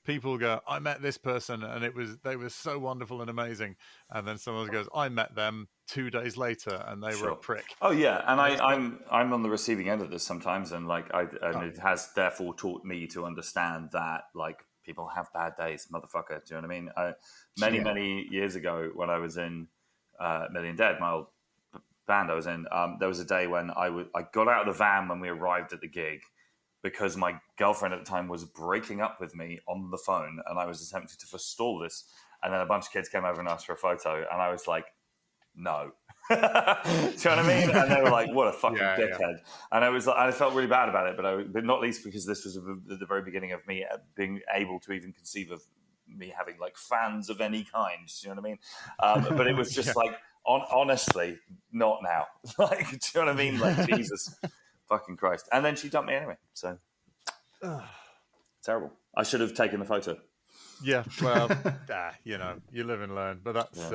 people who go, I met this person and they were so wonderful and amazing, and then someone goes, I met them 2 days later and they were a prick. Oh yeah, and I'm on the receiving end of this sometimes, and it has therefore taught me to understand that like people have bad days, motherfucker. Do you know what I mean? Many years ago when I was in Million Dead, my old band I was in, there was a day when I got out of the van when we arrived at the gig because my girlfriend at the time was breaking up with me on the phone, and I was attempting to forestall this. And then a bunch of kids came over and asked for a photo, and I was like, no. Do you know what I mean? And they were like, what a fucking dickhead. Yeah. And I was like, I felt really bad about it, but not least because this was the very beginning of me being able to even conceive of me having like fans of any kind. Do you know what I mean? But it was just like, honestly, not now. Like, do you know what I mean? Like, Jesus fucking Christ. And then she dumped me anyway. So terrible. I should have taken the photo. Yeah, well, you live and learn. But that's,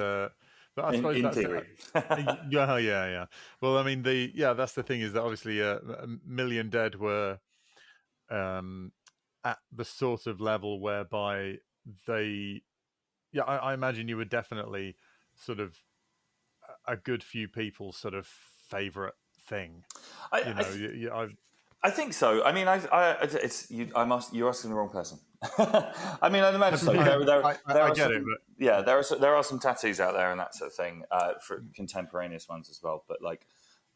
but I suppose in that's theory. Yeah. Well, I mean, that's the thing is that obviously a Million Dead were at the sort of level whereby I imagine you were definitely sort of a good few people's sort of favorite thing. I think so. I mean, you're asking the wrong person. I mean, I'd imagine so. I get it, but yeah, there are some tattoos out there and that sort of thing for contemporaneous ones as well. But like,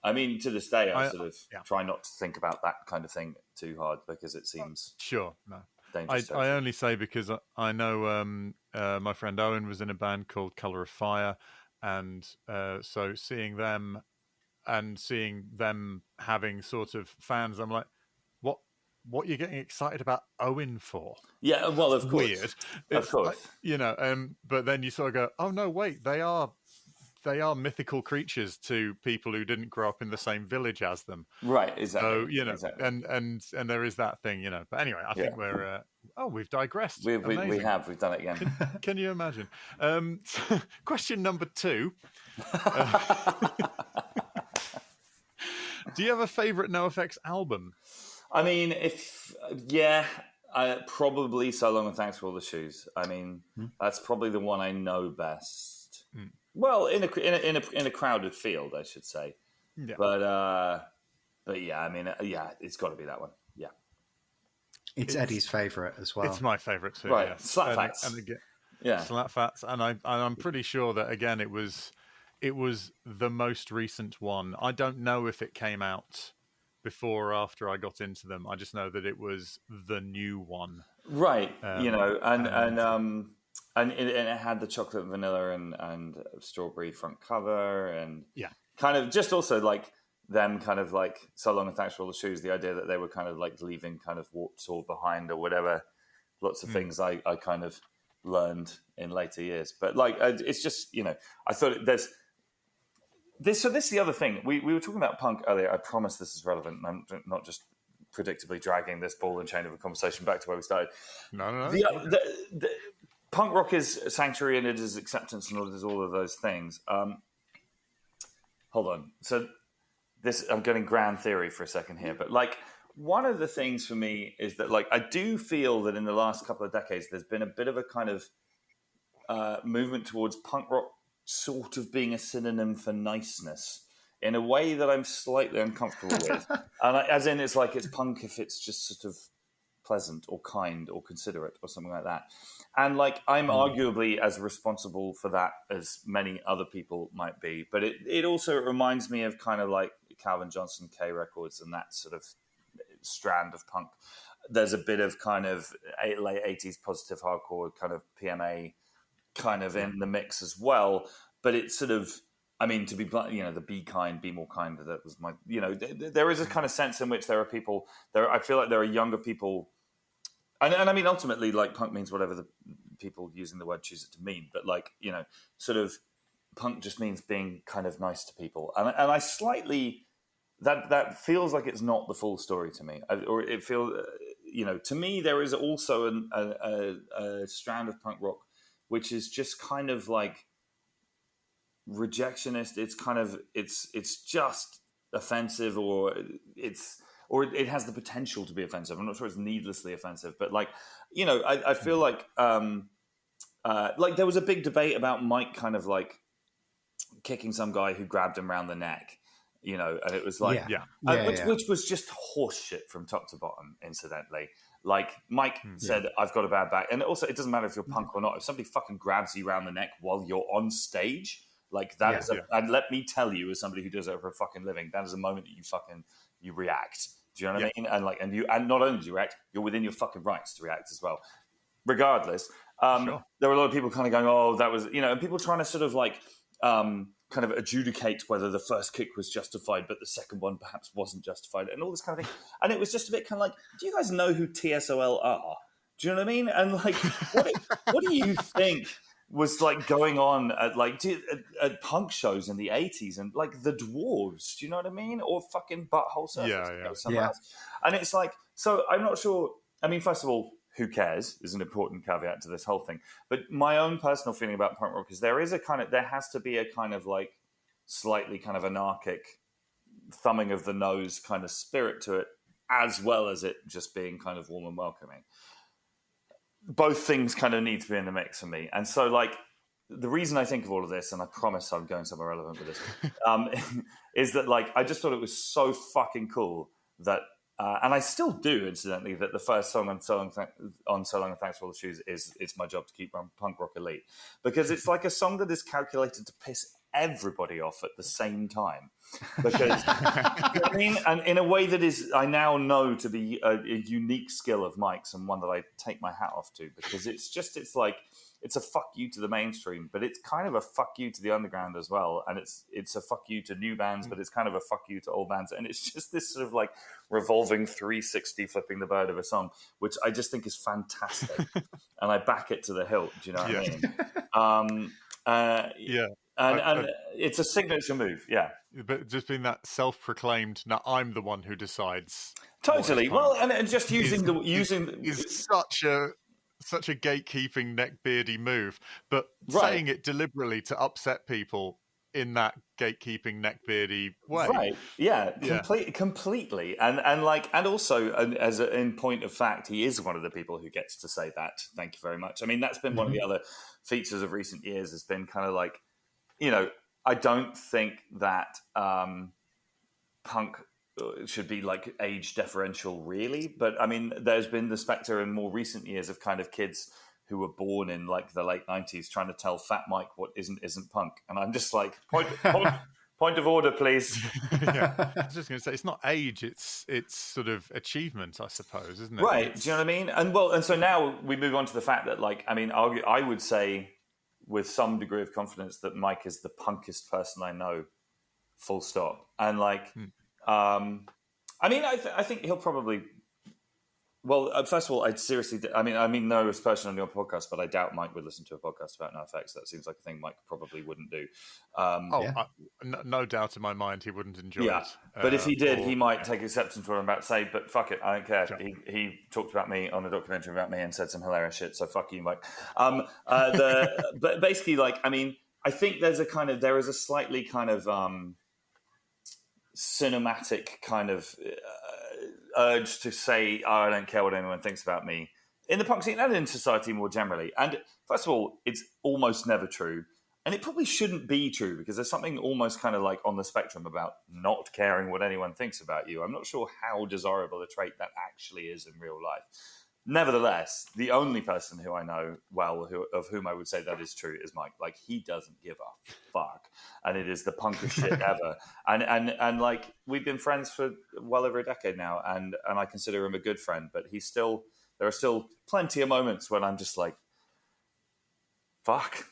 I mean, to this day, I try not to think about that kind of thing too hard because it seems dangerous. I only say because I know my friend Owen was in a band called Colour of Fire, and so seeing them having sort of fans, I'm like, what you're getting excited about Owen for? Yeah, well, of course. Weird. Of course. Like, but then you sort of go, oh no, wait, they are mythical creatures to people who didn't grow up in the same village as them. Right, exactly. So, exactly. and there is that thing, But anyway, I think we're we've digressed. We've done it again. Can you imagine? Question number 2. Do you have a favorite NOFX album? I mean, probably So Long and Thanks for All the Shoes. I mean, that's probably the one I know best. Well, in a crowded field, I should say. Yeah. But yeah, I mean, it's got to be that one. Yeah. It's Eddie's favorite as well. It's my favorite too. Right. Yes. Slap Facts. And again, Slap Facts, and I'm pretty sure that again it was the most recent one. I don't know if it came out before or after I got into them. I just know that it was the new one. Right. And it had the chocolate, vanilla, and strawberry front cover, and kind of just also like them kind of like So Long and Thanks for All the Shoes, the idea that they were kind of like leaving kind of Warped Tour behind or whatever. Lots of things I kind of learned in later years. But like, it's just, I thought there's this. So this is the other thing. We were talking about punk earlier. I promise this is relevant. I'm not just predictably dragging this ball and chain of a conversation back to where we started. No. The punk rock is sanctuary and it is acceptance and it is all of those things. Hold on. So I'm getting grand theory for a second here, but like one of the things for me is that like I do feel that in the last couple of decades there's been a bit of a kind of movement towards punk rock sort of being a synonym for niceness in a way that I'm slightly uncomfortable with. And as in, it's like it's punk if it's just sort of pleasant or kind or considerate or something like that. And like I'm arguably as responsible for that as many other people might be. But it also reminds me of kind of like Calvin Johnson K Records and that sort of strand of punk. There's a bit of kind of late 80s positive hardcore kind of PMA kind of in the mix as well. But it's sort of, I mean, to be blunt, the be kind, be more kind. That was my, there is a kind of sense in which there are people there. I feel like there are younger people, and I mean, ultimately, like punk means whatever the people using the word choose it to mean. But like, sort of punk just means being kind of nice to people, and I slightly that feels like it's not the full story to me, or it feels, to me there is also a strand of punk rock which is just kind of like rejectionist. It's kind of it's just offensive, or it has the potential to be offensive. I'm not sure it's needlessly offensive, but like I feel like there was a big debate about Mike kind of like kicking some guy who grabbed him around the neck, and it was like which was just horse shit from top to bottom, incidentally. Like Mike said, I've got a bad back, and also it doesn't matter if you're punk or not. If somebody fucking grabs you around the neck while you're on stage, Like that is and let me tell you, as somebody who does it for a fucking living, that is a moment that you react. Do you know what I mean? And not only do you react, you're within your fucking rights to react as well. Regardless, there were a lot of people kind of going, "Oh, that was," and people trying to sort of like kind of adjudicate whether the first kick was justified, but the second one perhaps wasn't justified, and all this kind of thing. And it was just a bit kind of like, do you guys know who TSOL are? Do you know what I mean? And like, what do you think was like going on at punk shows in the 80s and like the Dwarves? Do you know what I mean? Or fucking Butthole Surfers? Else. And it's like, so I'm not sure. I mean, first of all, who cares is an important caveat to this whole thing. But my own personal feeling about punk rock is there has to be a kind of like slightly kind of anarchic thumbing of the nose kind of spirit to it, as well as it just being kind of warm and welcoming. Both things kind of need to be in the mix for me. And so like the reason I think of all of this, and I promise I'm going somewhere relevant with this, is that like I just thought it was so fucking cool that and I still do, incidentally, that the first song on So Long and Thanks for All the Shoes is It's My Job to Keep Punk Rock Elite. Because it's like a song that is calculated to piss everybody off at the same time. Because, you know what I mean? And in a way that is, I now know to be a unique skill of Mike's and one that I take my hat off to. Because it's like, it's a fuck you to the mainstream, but it's kind of a fuck you to the underground as well. And it's a fuck you to new bands, but it's kind of a fuck you to old bands. And it's just this sort of like revolving 360 flipping the bird of a song, which I just think is fantastic. And I back it to the hilt. Do you know what I mean? And it's a signature move. Yeah. But just being that self-proclaimed, now I'm the one who decides. Totally. Well, and just using is such a gatekeeping neckbeardy move, but saying it deliberately to upset people in that gatekeeping neckbeardy way, right? Completely, and also as in point of fact, he is one of the people who gets to say that. Thank you very much. I mean, that's been one of the other features of recent years. Has been kind of like, I don't think that punk should be like age differential really, but I mean there's been the spectre in more recent years of kind of kids who were born in like the late 90s trying to tell Fat Mike what isn't punk, and I'm just like point of order please. I was just going to say it's not age, it's sort of achievement, I suppose, isn't it? Right. Do you know what I mean? And so now we move on to the fact that like, I mean, I would say with some degree of confidence that Mike is the punkest person I know, full stop. And like I mean, I think he'll probably. Well, first of all, I mean, no aspersion on your podcast, but I doubt Mike would listen to a podcast about NOFX. That seems like a thing Mike probably wouldn't do. No doubt in my mind he wouldn't enjoy it. But if he did, he might take exception to what I'm about to say. But fuck it, I don't care. Sure. He talked about me on a documentary about me and said some hilarious shit. So fuck you, Mike. But basically, like, I mean, I think there is a slightly kind of cinematic kind of urge to say, oh, I don't care what anyone thinks about me in the punk scene and in society more generally. And first of all, it's almost never true. And it probably shouldn't be true because there's something almost kind of like on the spectrum about not caring what anyone thinks about you. I'm not sure how desirable a trait that actually is in real life. Nevertheless, the only person who I know well of whom I would say that is true is Mike. Like, he doesn't give a fuck, and it is the punkest shit ever. And like, we've been friends for well over a decade now, and I consider him a good friend. But there are still plenty of moments when I'm just like, fuck,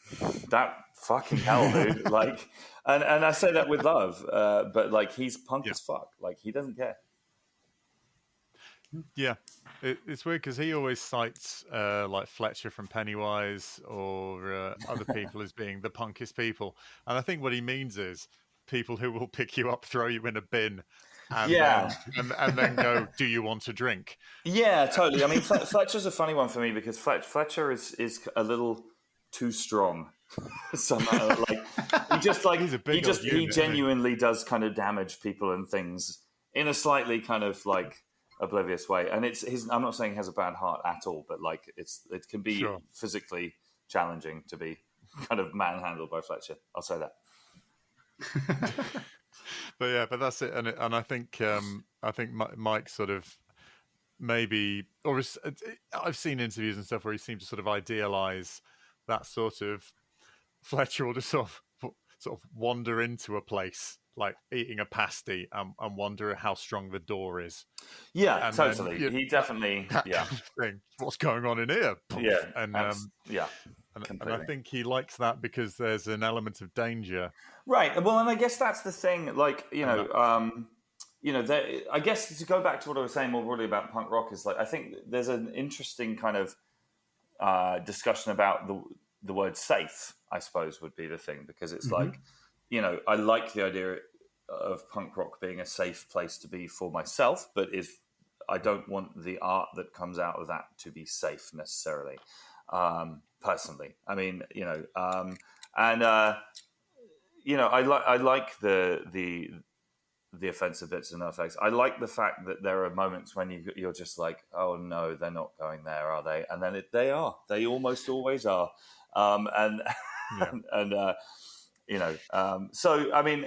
that fucking hell, dude. Like, and I say that with love, but like, he's punk as fuck. Like, he doesn't care. Yeah, it's weird because he always cites like Fletcher from Pennywise or other people as being the punkest people, and I think what he means is people who will pick you up, throw you in a bin, and then go, "Do you want a drink?" Yeah, totally. I mean, Fletcher's a funny one for me because Fletcher is a little too strong. Somehow, like he genuinely does kind of damage people and things in a slightly kind of like oblivious way, and I'm not saying he has a bad heart at all, but like it can be physically challenging to be kind of manhandled by Fletcher. I'll say that. but that's it, and I think Mike sort of maybe, or I've seen interviews and stuff where he seems to sort of idealize that sort of Fletcher, or just sort of sort of wander into a place like eating a pasty and wonder how strong the door is. Yeah, And totally. then, He definitely, that yeah, kind of thing. What's going on in here? Poof. yeah, And yeah, and I completely. think he likes that because there's an element of danger. Right. Well, and I guess that's the thing. Like, I guess to go back to what I was saying more broadly about punk rock is like I think there's an interesting kind of discussion about the word safe. I suppose would be the thing because it's like, I like the idea of punk rock being a safe place to be for myself, but if I don't want the art that comes out of that to be safe necessarily, personally. I mean, I like the offensive bits of NOFX. I like the fact that there are moments when you're just like, oh no, they're not going there, are they? And then they are. They almost always are. So I mean,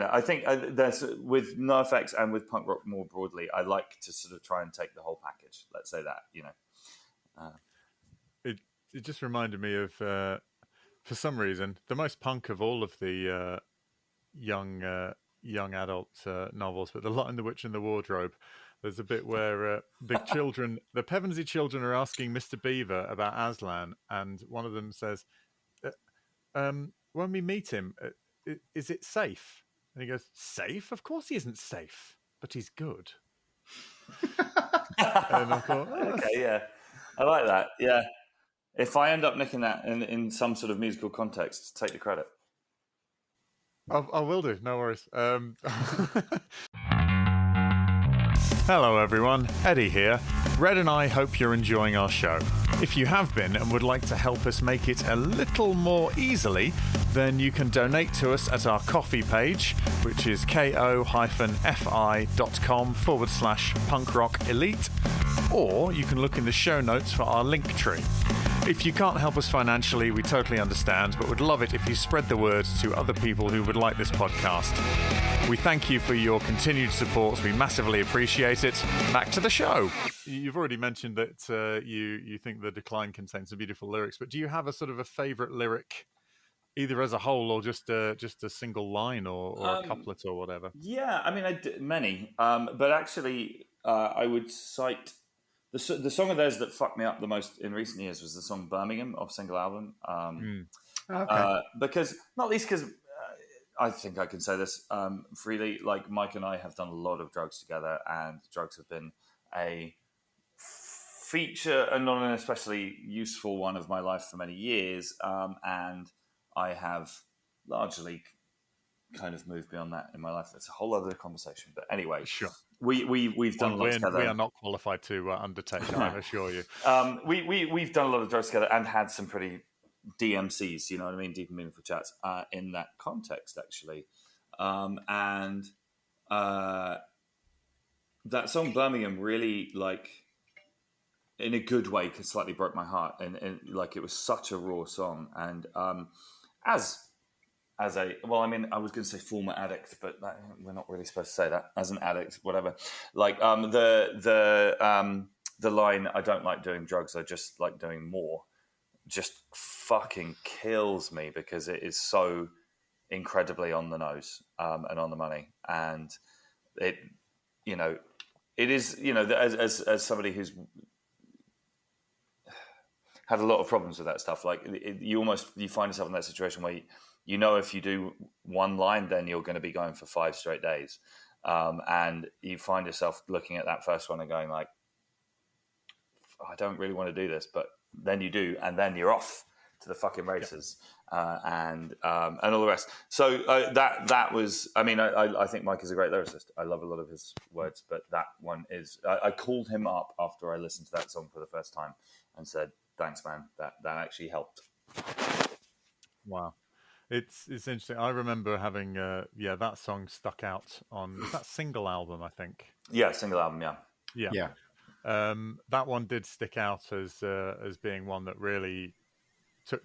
I think there's with NOFX and with punk rock more broadly, I like to sort of try and take the whole package. Let's say that. It just reminded me of, for some reason, the most punk of all of the young adult novels, but The Lion, the Witch and the Wardrobe. There's a bit where the Pevensey children are asking Mr. Beaver about Aslan, and one of them says, when we meet him, is it safe? And he goes, safe? Of course he isn't safe, but he's good. And I thought, okay, yeah. I like that, yeah. If I end up nicking that in some sort of musical context, take the credit. I will do, no worries. Hello everyone, Eddie here. Red and I hope you're enjoying our show. If you have been and would like to help us make it a little more easily, then you can donate to us at our Ko-fi page, which is ko-fi.com/punkrockelite, or you can look in the show notes for our link tree. If you can't help us financially, we totally understand, but would love it if you spread the word to other people who would like this podcast. We thank you for your continued support. We massively appreciate it. Back to the show. You've already mentioned that you think The Decline contains some beautiful lyrics, but do you have a sort of a favourite lyric, either as a whole or just a single line or a couplet or whatever? Yeah, I mean, many. But actually, I would cite... The song of theirs that fucked me up the most in recent years was the song Birmingham off single album. Because, not least because I think I can say this freely, like Mike and I have done a lot of drugs together, and drugs have been a feature and not an especially useful one of my life for many years. And I have largely kind of moved beyond that in my life. That's a whole other conversation. But anyway, sure. We've done a lot together. We are not qualified to undertake, I assure you. We've done a lot of drugs together and had some pretty DMCs, you know what I mean, deep and meaningful chats in that context, actually. And that song Birmingham really, like, in a good way, slightly broke my heart, and like it was such a raw song. And as a, well, I mean, I was going to say former addict, but we're not really supposed to say that. As an addict, whatever. Like the line, I don't like doing drugs, I just like doing more, just fucking kills me because it is so incredibly on the nose and on the money. And it is, as somebody who's had a lot of problems with that stuff, like you find yourself in that situation where if you do one line, then you're going to be going for 5 straight days. And you find yourself looking at that first one and going like, I don't really want to do this, but then you do, and then you're off to the fucking races, and all the rest. So that was, I mean, I think Mike is a great lyricist. I love a lot of his words, but that one is, I called him up after I listened to that song for the first time and said, thanks, man, that actually helped. Wow. It's interesting. I remember having that song stuck out on that single album, I think. Yeah, single album, yeah. That one did stick out as being one that really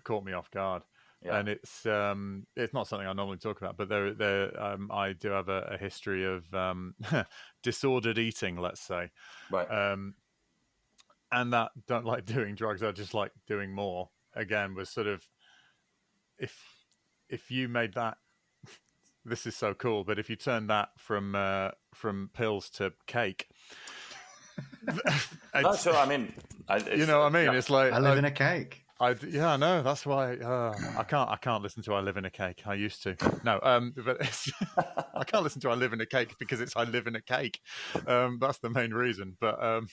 caught me off guard. Yeah. And it's not something I normally talk about, but I do have a history of disordered eating, let's say. Right. And that don't like doing drugs, I just like doing more. Again, was sort of if you made that, this is so cool. But if you turn that from pills to cake, No, sure. I mean, you know what I mean? Yeah. It's like I live in a cake. I know. That's why I can't listen to "I Live in a Cake." I used to. No, but I can't listen to "I Live in a Cake" because it's "I live in a cake." That's the main reason. But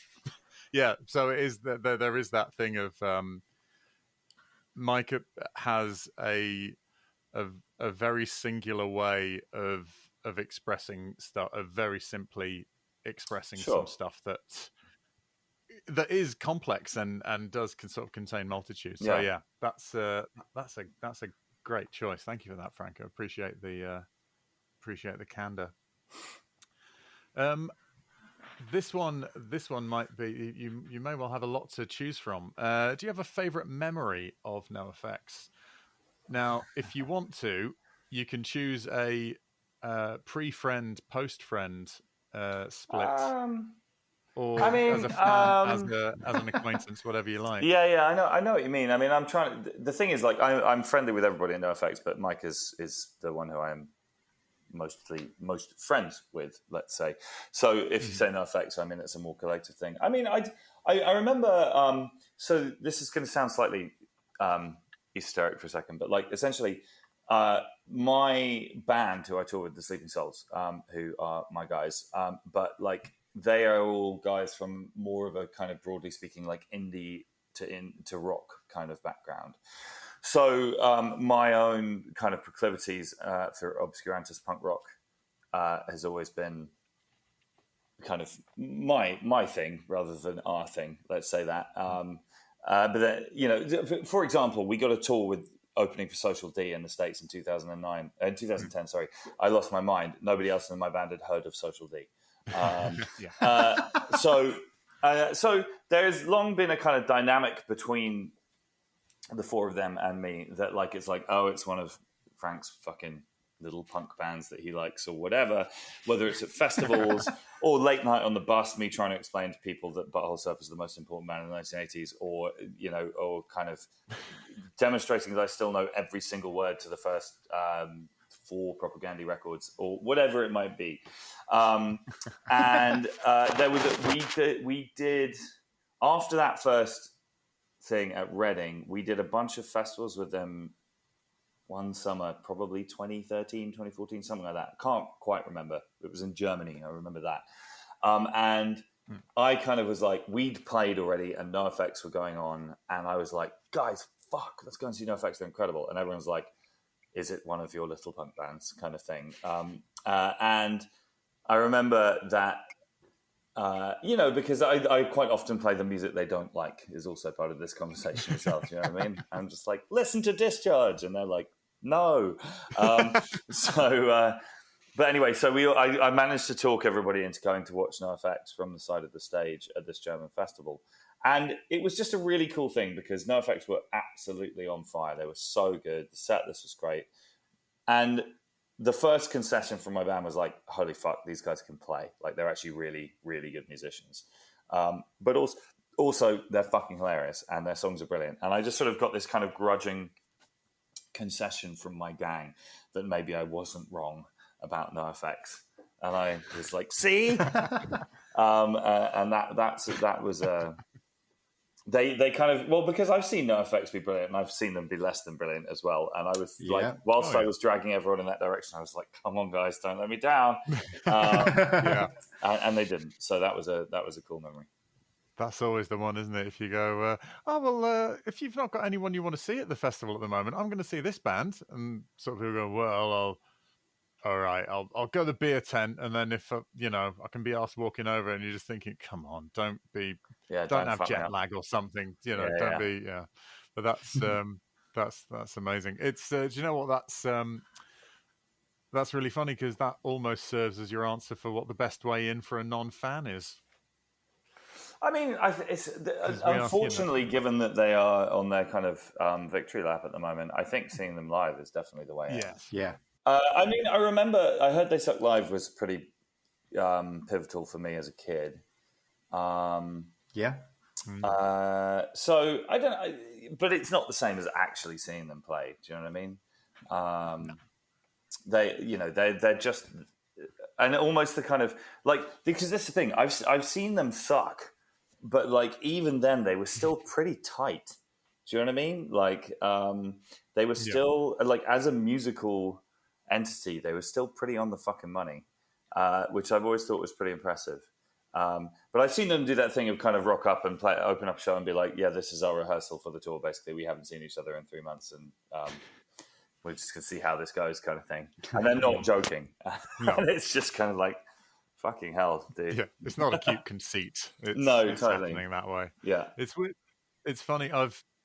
yeah, so it is. There is that thing of Mike has a very singular way of expressing stuff, of very simply expressing some stuff that is complex and does sort of contain multitudes. So yeah, that's a great choice. Thank you for that, Franco. Appreciate the candor. This one might be, you may well have a lot to choose from. Do you have a favorite memory of NoFX? Now, if you want to, you can choose a pre-friend, post-friend split. Or I mean, as a fan, as an acquaintance, whatever you like. Yeah, I know what you mean. I mean, I'm trying. The thing is, like, I'm friendly with everybody in NoFX, but Mike is the one who I am most friends with, let's say. So if you say NoFX, I mean it's a more collective thing. I mean, I remember. So this is going to sound slightly hysteric for a second, but like essentially, my band, who I tour with, the Sleeping Souls, who are my guys, but like. They are all guys from more of a kind of, broadly speaking, like indie to rock kind of background. So my own kind of proclivities for obscurantist punk rock has always been kind of my thing rather than our thing. Let's say that. But then, you know, for example, we got a tour with opening for Social D in the States in 2010. Sorry, I lost my mind. Nobody else in my band had heard of Social D. So there's long been a kind of dynamic between the four of them and me that like it's like, oh, it's one of Frank's fucking little punk bands that he likes or whatever, whether it's at festivals or late night on the bus, me trying to explain to people that Butthole Surf is the most important band in the 1980s, or, you know, or kind of demonstrating that I still know every single word to the first 4 Propaganda records or whatever it might be. And there was we did after that first thing at Reading, we did a bunch of festivals with them one summer, probably 2013, 2014, something like that. Can't quite remember. It was in Germany. I remember that. And I kind of was like, we'd played already and NoFX were going on. And I was like, guys, fuck, let's go and see NoFX. They're incredible. And everyone's like, is it one of your little punk bands kind of thing? And I remember that, you know, because I quite often play the music they don't like is also part of this conversation itself. You know what I mean? I'm just like, listen to Discharge. And they're like, no. But anyway, so I managed to talk everybody into going to watch NoFX from the side of the stage at this German festival. And it was just a really cool thing because NoFX were absolutely on fire. They were so good. The set list was great. And the first concession from my band was like, holy fuck, these guys can play. Like, they're actually really, really good musicians. But also, they're fucking hilarious and their songs are brilliant. And I just sort of got this kind of grudging concession from my gang that maybe I wasn't wrong about NoFX. And I was like, see? And that was... They kind of, well, because I've seen NoFX be brilliant and I've seen them be less than brilliant as well. And I was like, whilst I was dragging everyone in that direction, I was like, come on, guys, don't let me down. And they didn't. So that was a cool memory. That's always the one, isn't it? If you go, if you've not got anyone you want to see at the festival at the moment, I'm going to see this band. And sort of people go, well, all right, I'll go to the beer tent, and then if I can be asked walking over, and you're just thinking, come on, don't have jet lag or something, don't be. But that's amazing. It's do you know what that's really funny because that almost serves as your answer for what the best way in for a non-fan is. I mean, it's unfortunately, given that they are on their kind of victory lap at the moment, I think seeing them live is definitely the way. Yeah. I mean, I remember I heard They Suck Live was pretty pivotal for me as a kid. So I don't, but it's not the same as actually seeing them play. Do you know what I mean? They're just, and almost the kind of like, because this is the thing, I've seen them suck, but like even then they were still pretty tight. Do you know what I mean? Like they were still like, as a musical entity, they were still pretty on the fucking money, which I've always thought was pretty impressive. But I've seen them do that thing of kind of rock up and open up a show and be like, yeah, this is our rehearsal for the tour. Basically, we haven't seen each other in 3 months, and we're just going to see how this goes, kind of thing. And they're not joking. No. And it's just kind of like, fucking hell, dude. Yeah, it's not a cute conceit. It's totally happening that way. Yeah, it's funny.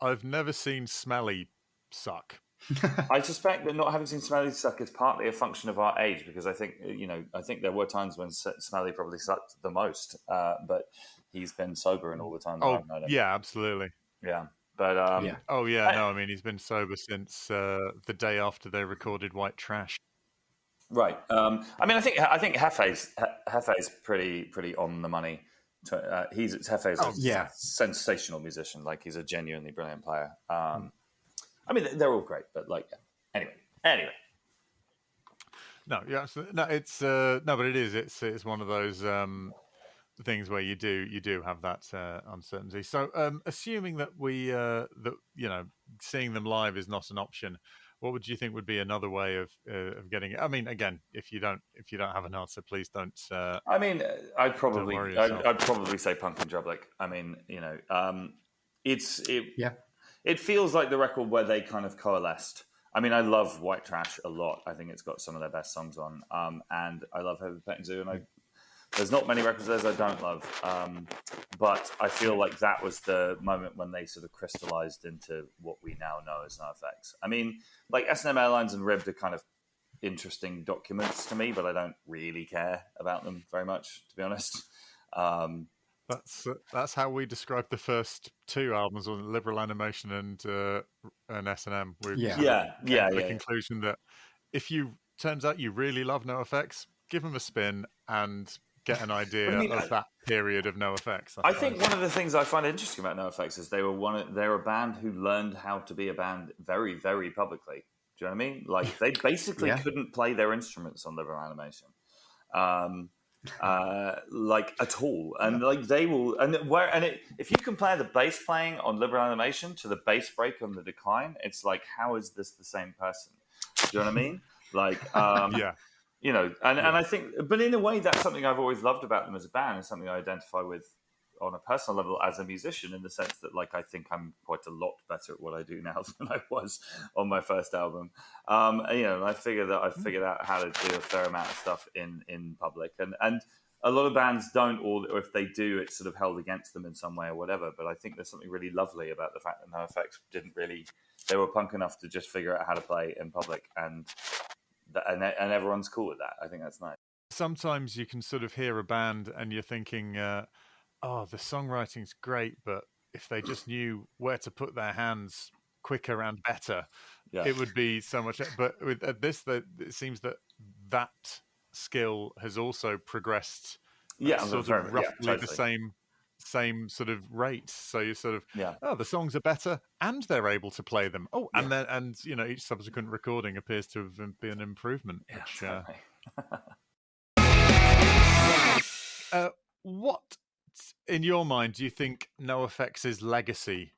I've never seen Smelly suck. I suspect that not having seen Smelly suck is partly a function of our age, because I think there were times when Smelly probably sucked the most, but he's been sober in all the time. Oh, yeah, absolutely. Yeah, but Oh yeah, no, I mean he's been sober since the day after they recorded White Trash. Right. I mean, I think Hefe's pretty on the money. Hefe's a sensational musician. Like, he's a genuinely brilliant player. I mean, they're all great, but like, anyway. No, yeah, absolutely. No, it's no, but it is. It's one of those things where you do have that uncertainty. So, assuming that seeing them live is not an option, what would you think would be another way of getting it? I mean, again, if you don't have an answer, please don't. I mean, I'd probably say Punk in Drublic. I mean, it feels like the record where they kind of coalesced. I mean, I love White Trash a lot. I think it's got some of their best songs on, and I love Heavy Petting Zoo, and there's not many records there I don't love, but I feel like that was the moment when they sort of crystallized into what we now know as NOFX. I mean, like S&M Airlines and Ribbed are kind of interesting documents to me, but I don't really care about them very much, to be honest. That's how we described the first two albums, on Liberal Animation and S&M. The conclusion that if turns out you really love NOFX, give them a spin and get an idea of that period of NOFX. I think one of the things I find interesting about NOFX is they're a band who learned how to be a band very, very publicly. Do you know what I mean? Like, they basically couldn't play their instruments on Liberal Animation. Like, at all, and like they will, if you compare the bass playing on Liberal Animation to the bass break on The Decline, it's like, how is this the same person? Do you know what I mean? Like, and I think, but in a way, that's something I've always loved about them as a band, and something I identify with on a personal level as a musician, in the sense that, like, I think I'm quite a lot better at what I do now than I was on my first album. And I figure that I've figured out how to do a fair amount of stuff in public, and a lot of bands don't, or if they do, it's sort of held against them in some way or whatever. But I think there's something really lovely about the fact that NOFX they were punk enough to just figure out how to play in public, and everyone's cool with that. I think that's nice. Sometimes you can sort of hear a band and you're thinking, the songwriting's great, but if they just knew where to put their hands quicker and better, it would be so much. But with this, it seems that skill has also progressed sort of roughly the same sort of rate. So you sort of the songs are better and they're able to play them. And each subsequent recording appears to have been an improvement. What in your mind do you think NOFX's legacy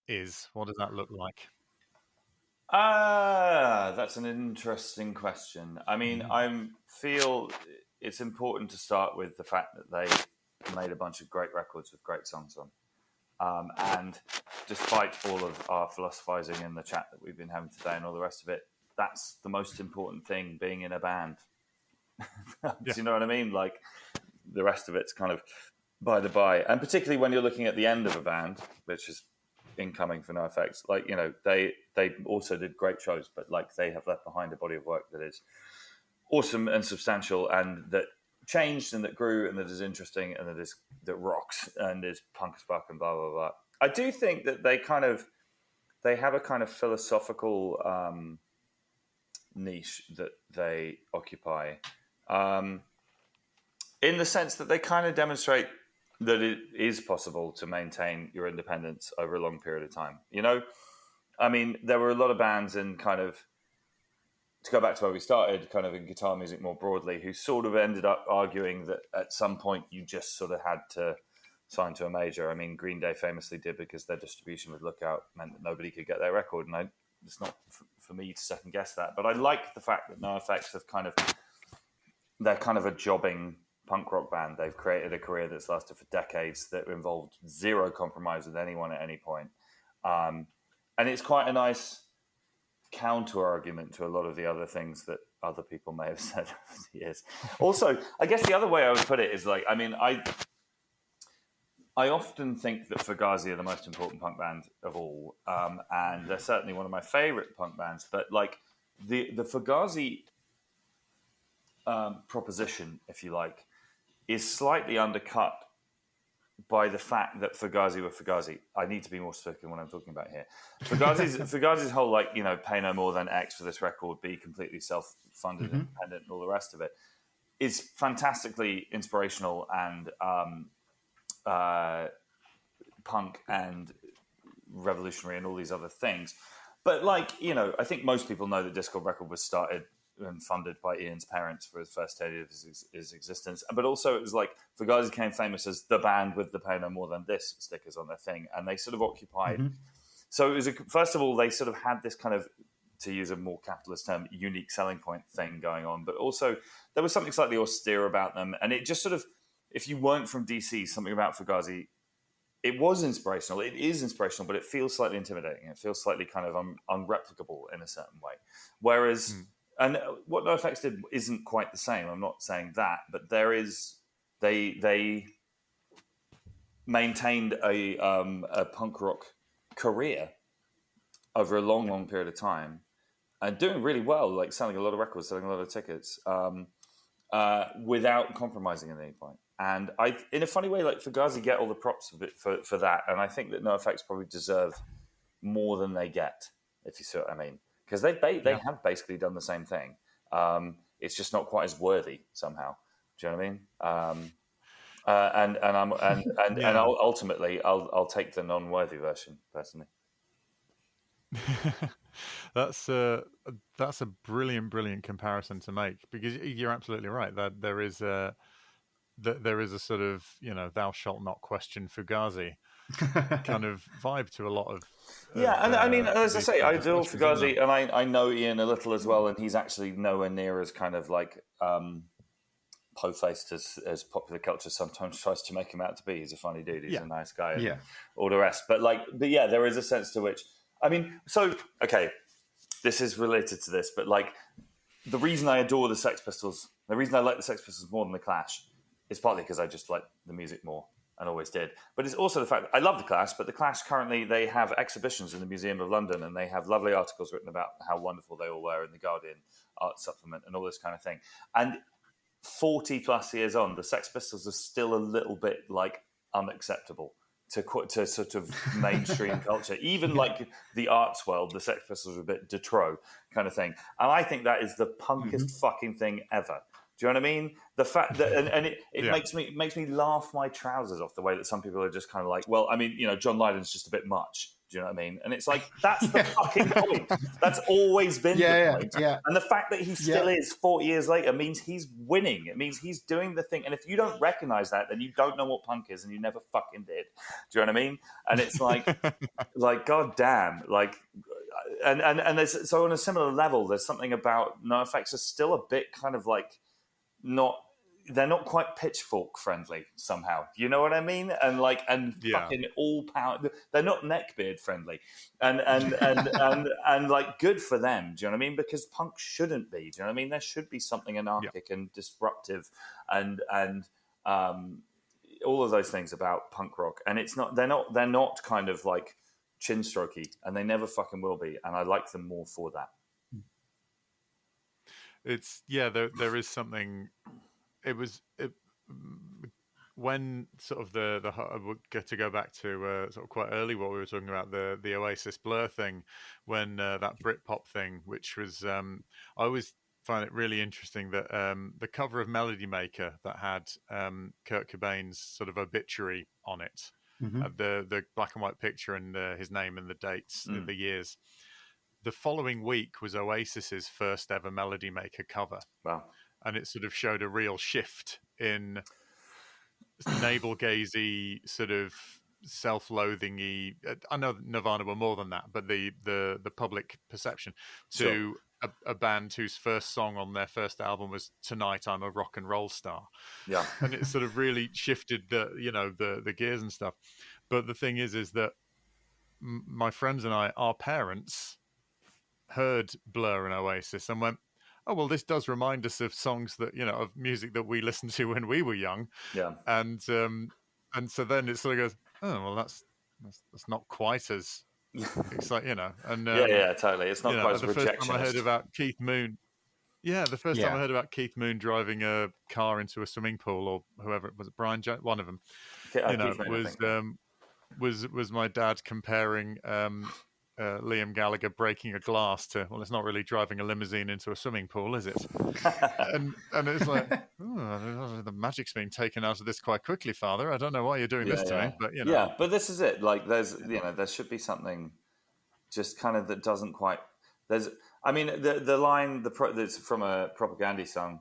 is? What does that look like? That's an interesting question. I mean, I feel it's important to start with the fact that they made a bunch of great records with great songs on. And despite all of our philosophizing in the chat that we've been having today and all the rest of it, that's the most important thing, being in a band. Do you know what I mean? Like, the rest of it's kind of by the by. And particularly when you're looking at the end of a band, which is incoming for NOFX, like, they also did great shows, but like, they have left behind a body of work that is awesome and substantial, and that changed and that grew and that is interesting and that rocks and is punk as fuck and blah blah blah. I do think that they have a kind of philosophical niche that they occupy, in the sense that they kind of demonstrate that it is possible to maintain your independence over a long period of time. I mean, there were a lot of bands in kind of to go back to where we started, kind of in guitar music more broadly, who sort of ended up arguing that at some point you just sort of had to sign to a major. I mean, Green Day famously did, because their distribution with Lookout meant that nobody could get their record, and it's not for me to second guess that. But I like the fact that NoFX they're kind of a jobbing punk rock band. They've created a career that's lasted for decades that involved zero compromise with anyone at any point. And it's quite a nice counter argument to a lot of the other things that other people may have said over the years. Also, I guess the other way I would put it is like, I mean, I often think that Fugazi are the most important punk band of all, and they're certainly one of my favorite punk bands. But like the Fugazi proposition, if you like, is slightly undercut by the fact that Fugazi were Fugazi. I need to be more specific in what I'm talking about here. Fugazi's whole, like, you know, pay no more than X for this record, be completely self-funded, independent, and all the rest of it, is fantastically inspirational and punk and revolutionary and all these other things. But, like, you know, I think most people know that Discord Record was started and funded by Ian's parents for his first day of his existence. But also it was like Fugazi became famous as the band with the pay no more than this stickers on their thing. And they sort of occupied. So it was, first of all, they sort of had this kind of, to use a more capitalist term, unique selling point thing going on. But also there was something slightly austere about them. And it just sort of, if you weren't from DC, something about Fugazi, it was inspirational. It is inspirational, but it feels slightly intimidating. It feels slightly kind of unreplicable in a certain way. Whereas... And what NoFX did isn't quite the same. I'm not saying that, but there is they maintained a punk rock career over a long, long period of time, and doing really well, like selling a lot of records, selling a lot of tickets, without compromising at any point. And I, in a funny way, like Fugazi get all the props for that, and I think that NoFX probably deserve more than they get, if you see what I mean. Because they have basically done the same thing. It's just not quite as worthy somehow. Do you know what I mean? And ultimately, I'll take the non-worthy version personally. That's a brilliant comparison to make, because you're absolutely right that there is a sort of, you know, thou shalt not question Fugazi kind of vibe to a lot of and I mean, as I say, I adore Fugazi, and I know Ian a little as well, and he's actually nowhere near as kind of like po-faced as popular culture sometimes tries to make him out to be. He's a funny dude, he's a nice guy, and all the rest. But yeah, there is a sense to which, I mean, so okay, this is related to this, but like the reason I adore the Sex Pistols, the reason I like the Sex Pistols more than the Clash, is partly because I just like the music more. And always did. But it's also the fact that I love the Clash, but the Clash currently, they have exhibitions in the Museum of London, and they have lovely articles written about how wonderful they all were in the Guardian art supplement and all this kind of thing. And 40 plus years on, the Sex Pistols are still a little bit like unacceptable to sort of mainstream culture. Even like the arts world, the Sex Pistols are a bit de trop kind of thing. And I think that is the punkest fucking thing ever. Do you know what I mean? The fact that, and it makes me laugh my trousers off, the way that some people are just kind of like, well, I mean, you know, John Lydon's just a bit much. Do you know what I mean? And it's like, that's the fucking point. That's always been the point. And the fact that he still is 40 years later means he's winning. It means he's doing the thing. And if you don't recognize that, then you don't know what punk is, and you never fucking did. Do you know what I mean? And it's like, God damn, like, and there's, so on a similar level, there's something about NoFX is still a bit kind of like, they're not quite pitchfork friendly somehow. You know what I mean? And like, fucking all power. They're not neckbeard friendly, and like, good for them. Do you know what I mean? Because punk shouldn't be. Do you know what I mean? There should be something anarchic and disruptive, and all of those things about punk rock. And it's not. They're not kind of like chin strokey, and they never fucking will be. And I like them more for that. It's there is something. When sort of we'll get to go back to sort of quite early what we were talking about, the Oasis Blur thing, when that Britpop thing, which was I always find it really interesting that the cover of Melody Maker that had Kurt Cobain's sort of obituary on it, the black and white picture and his name and the dates, the years. the following week was Oasis's first ever Melody Maker cover. Wow. And it sort of showed a real shift in navel-gazy, sort of self-loathing-y. I know Nirvana were more than that, but the public perception to a band whose first song on their first album was "Tonight I'm a Rock and Roll Star." Yeah, and it sort of really shifted the gears and stuff. But the thing is that my friends and I, our parents, heard Blur and Oasis and went, "Oh well, this does remind us of songs that of music that we listened to when we were young." Yeah. And so then it sort of goes, "Oh well, that's not quite as exciting, And yeah, totally. It's not quite as the first time I heard rejectionist. about Keith Moon. Yeah, the first time I heard about Keith Moon driving a car into a swimming pool, or whoever it was, Brian Jones, one of them, was my dad comparing Liam Gallagher breaking a glass to, well, it's not really driving a limousine into a swimming pool, is it? and it's like, the magic's being taken out of this quite quickly, Father. I don't know why you're doing this to me, but Yeah, but this is it. Like, there should be something just kind of that doesn't quite. I mean, the line that's from a Propaganda song,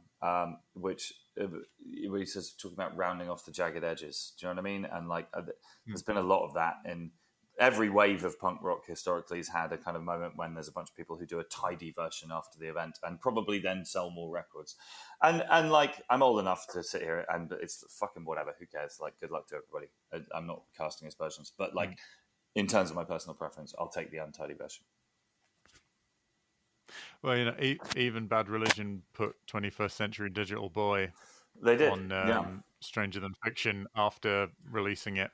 which where he says, talking about rounding off the jagged edges. Do you know what I mean? And like, there's been a lot of that in every wave of punk rock historically has had a kind of moment when there's a bunch of people who do a tidy version after the event and probably then sell more records. And like, I'm old enough to sit here and it's fucking whatever. Who cares? Like, good luck to everybody. I'm not casting aspersions, but like, in terms of my personal preference, I'll take the untidy version. Well, even Bad Religion put 21st Century Digital Boy they did on Stranger Than Fiction after releasing it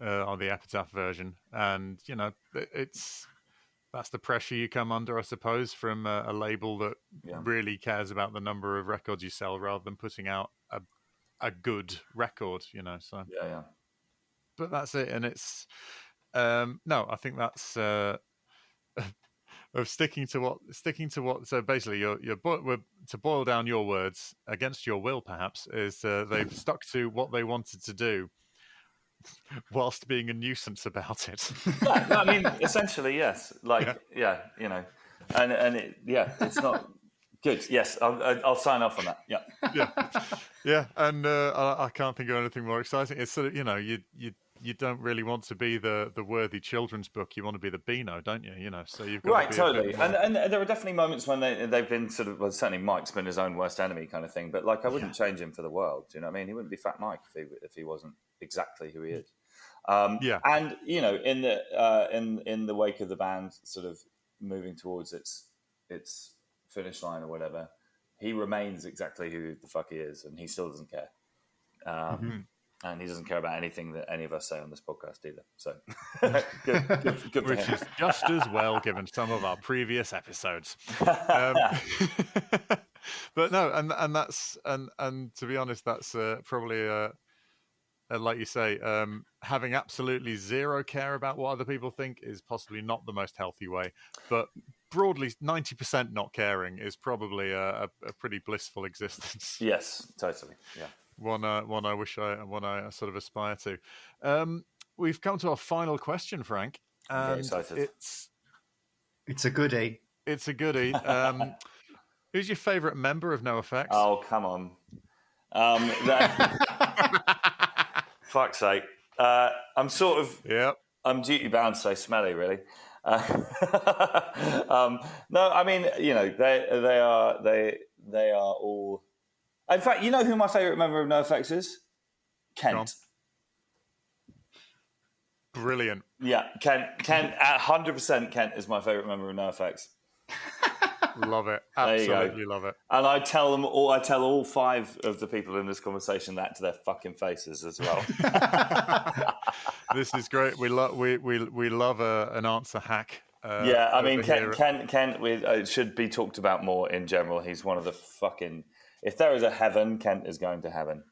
on the Epitaph version, and that's the pressure you come under, I suppose, from a label that really cares about the number of records you sell rather than putting out a good record. So but that's it, and it's no, I think that's of sticking to what. So basically, to boil down your words against your will, perhaps, is they've stuck to what they wanted to do, whilst being a nuisance about it. I mean, essentially, yes. Like, and it's not good. Yes, I'll sign off on that. Yeah. And I can't think of anything more exciting. It's sort of you don't really want to be the worthy children's book. You want to be the Beano, don't you? So you've got right, to be totally. And there are definitely moments when they've been sort of, well, certainly Mike's been his own worst enemy kind of thing. But like, I wouldn't change him for the world. Do you know what I mean? He wouldn't be Fat Mike if he wasn't exactly who he is. And in the wake of the band sort of moving towards its finish line or whatever, he remains exactly who the fuck he is, and he still doesn't care. And he doesn't care about anything that any of us say on this podcast either. So good for Which him. is just as well, given some of our previous episodes. But no, and that's and to be honest, that's probably like you say, having absolutely zero care about what other people think is possibly not the most healthy way. But broadly, 90% not caring is probably a pretty blissful existence. Yes, totally. Yeah. One I sort of aspire to. We've come to our final question, Frank. And very excited. It's a goodie. It's a goodie. Who's your favourite member of NOFX? Oh, come on. Fuck's sake. I'm sort of... I'm duty bound to say Smelly, really. No, I mean, they are all... In fact, you know who my favourite member of NOFX is? Kent. Brilliant. Yeah, Kent, 100% Kent is my favourite member of NOFX. Love it. Absolutely love it. And I tell all 5 of the people in this conversation that to their fucking faces as well. This is great. We love an answer hack. I mean, Kent it should be talked about more in general. He's one of the fucking... If there is a heaven, Kent is going to heaven.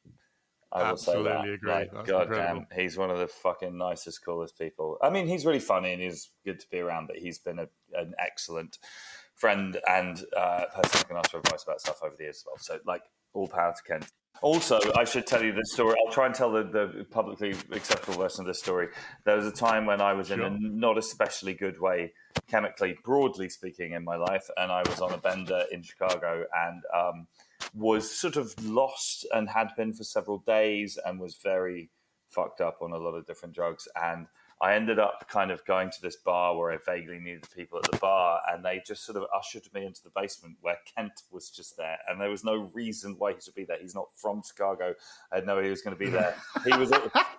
I will say that. Absolutely agree. Like, God damn, he's one of the fucking nicest, coolest people. I mean, he's really funny and he's good to be around, but he's been an excellent friend and person I can ask for advice about stuff over the years as well. So, like, all power to Kent. Also, I should tell you this story. I'll try and tell the publicly acceptable version of this story. There was a time when I was in a not especially good way, chemically, broadly speaking, in my life, and I was on a bender in Chicago and was sort of lost and had been for several days and was very fucked up on a lot of different drugs. And I ended up kind of going to this bar where I vaguely knew the people at the bar, and they just sort of ushered me into the basement where Kent was just there, and there was no reason why he should be there. He's not from Chicago. I had no idea he was going to be there. He was,